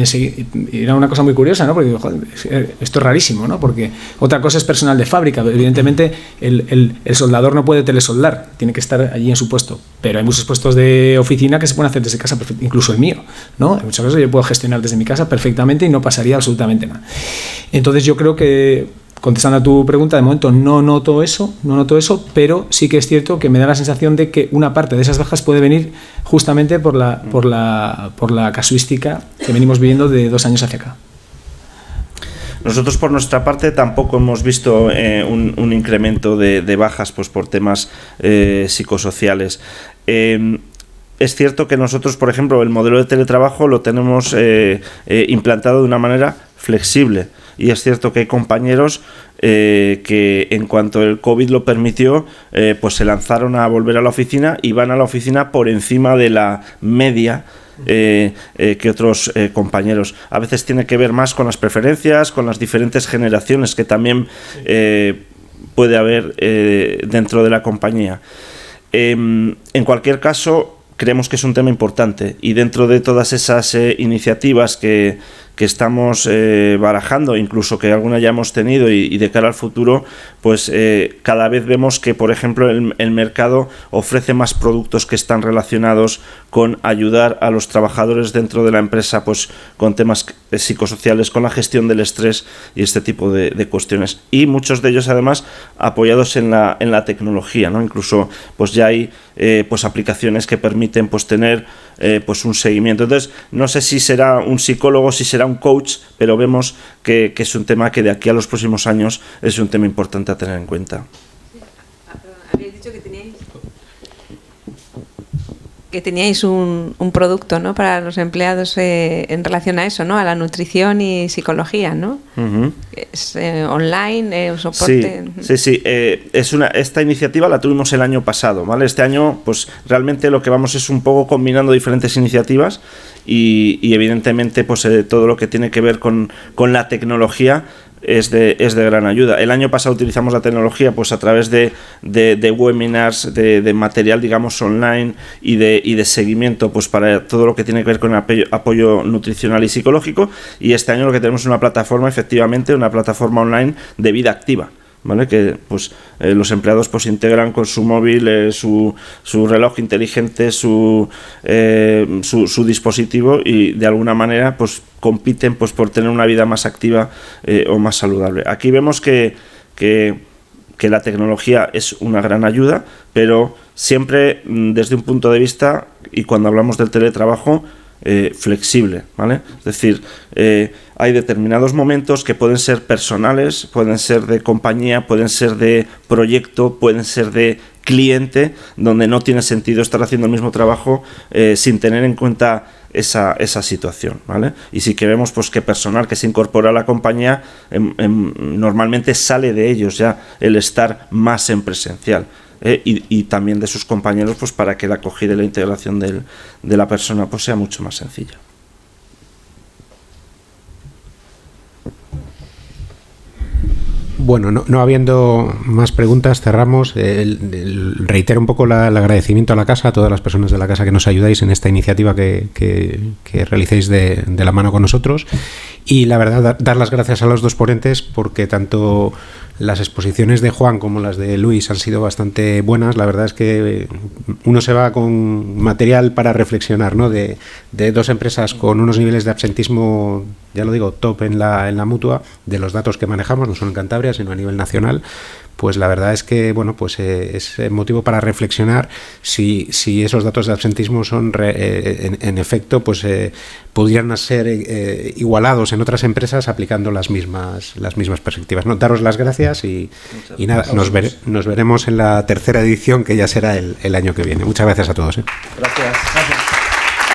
era una cosa muy curiosa, ¿no? Porque joder, esto es rarísimo, ¿no? Porque otra cosa es personal de fábrica. Evidentemente, el soldador no puede telesoldar, tiene que estar allí en su puesto. Pero hay muchos puestos de oficina que se pueden hacer desde casa, incluso el mío, ¿no? En muchas veces yo puedo gestionar desde mi casa perfectamente y no pasaría absolutamente nada. Entonces, yo creo que, contestando a tu pregunta, de momento no noto eso, pero sí que es cierto que me da la sensación de que una parte de esas bajas puede venir justamente por la casuística que venimos viviendo de 2 años hacia acá. Nosotros, por nuestra parte, tampoco hemos visto un incremento de bajas, pues por temas psicosociales. Es cierto que nosotros, por ejemplo, el modelo de teletrabajo lo tenemos implantado de una manera flexible, y es cierto que hay compañeros que en cuanto el COVID lo permitió, pues se lanzaron a volver a la oficina y van a la oficina por encima de la media que otros compañeros. A veces tiene que ver más con las preferencias, con las diferentes generaciones que también puede haber dentro de la compañía. En cualquier caso, creemos que es un tema importante, y dentro de todas esas iniciativas que estamos barajando, incluso que alguna ya hemos tenido y de cara al futuro, pues cada vez vemos que, por ejemplo, el mercado ofrece más productos que están relacionados con ayudar a los trabajadores dentro de la empresa, pues con temas psicosociales, con la gestión del estrés y este tipo de cuestiones, y muchos de ellos además apoyados en la tecnología, ¿no? Incluso pues ya hay pues aplicaciones que permiten pues tener pues un seguimiento. Entonces, no sé si será un psicólogo, si será un coach, pero vemos que es un tema que de aquí a los próximos años es un tema importante a tener en cuenta. Habéis dicho que teníais un producto, ¿no?, para los empleados en relación a eso, ¿no?, a la nutrición y psicología, ¿no? Uh-huh. Es online, soporte. Sí. Esta iniciativa la tuvimos el año pasado, ¿vale? Este año, pues realmente lo que vamos es un poco combinando diferentes iniciativas y evidentemente, pues todo lo que tiene que ver con la tecnología es de gran ayuda. El año pasado utilizamos la tecnología pues a través de webinars, de material, digamos, online y de seguimiento, pues para todo lo que tiene que ver con el apoyo nutricional y psicológico, y este año lo que tenemos es una plataforma, efectivamente, una plataforma online de vida activa, ¿vale? Que pues los empleados pues integran con su móvil, su reloj inteligente, su dispositivo, y de alguna manera pues compiten pues por tener una vida más activa o más saludable. Aquí vemos que la tecnología es una gran ayuda, pero siempre desde un punto de vista, y cuando hablamos del teletrabajo, flexible, ¿vale? Es decir, hay determinados momentos que pueden ser personales, pueden ser de compañía, pueden ser de proyecto, pueden ser de cliente, donde no tiene sentido estar haciendo el mismo trabajo sin tener en cuenta esa situación, ¿vale? Y sí que vemos pues que personal que se incorpora a la compañía normalmente sale de ellos ya el estar más en presencial. y también de sus compañeros, pues para que la acogida y la integración de la persona pues sea mucho más sencilla. Bueno, no habiendo más preguntas, cerramos. Reitero un poco el agradecimiento a la casa, a todas las personas de la casa que nos ayudáis en esta iniciativa que realicéis de la mano con nosotros. Y la verdad, dar las gracias a los dos ponentes, porque tanto las exposiciones de Juan como las de Luis han sido bastante buenas. La verdad es que uno se va con material para reflexionar, ¿no? De dos empresas con unos niveles de absentismo, ya lo digo, top en la mutua, de los datos que manejamos, no solo en Cantabria, sino a nivel nacional. Pues la verdad es que bueno, pues es motivo para reflexionar si esos datos de absentismo son en efecto pues podrían ser igualados en otras empresas aplicando las mismas perspectivas, ¿no? Daros las gracias y nada, nos veremos en la tercera edición, que ya será el año que viene. Muchas gracias a todos. Gracias.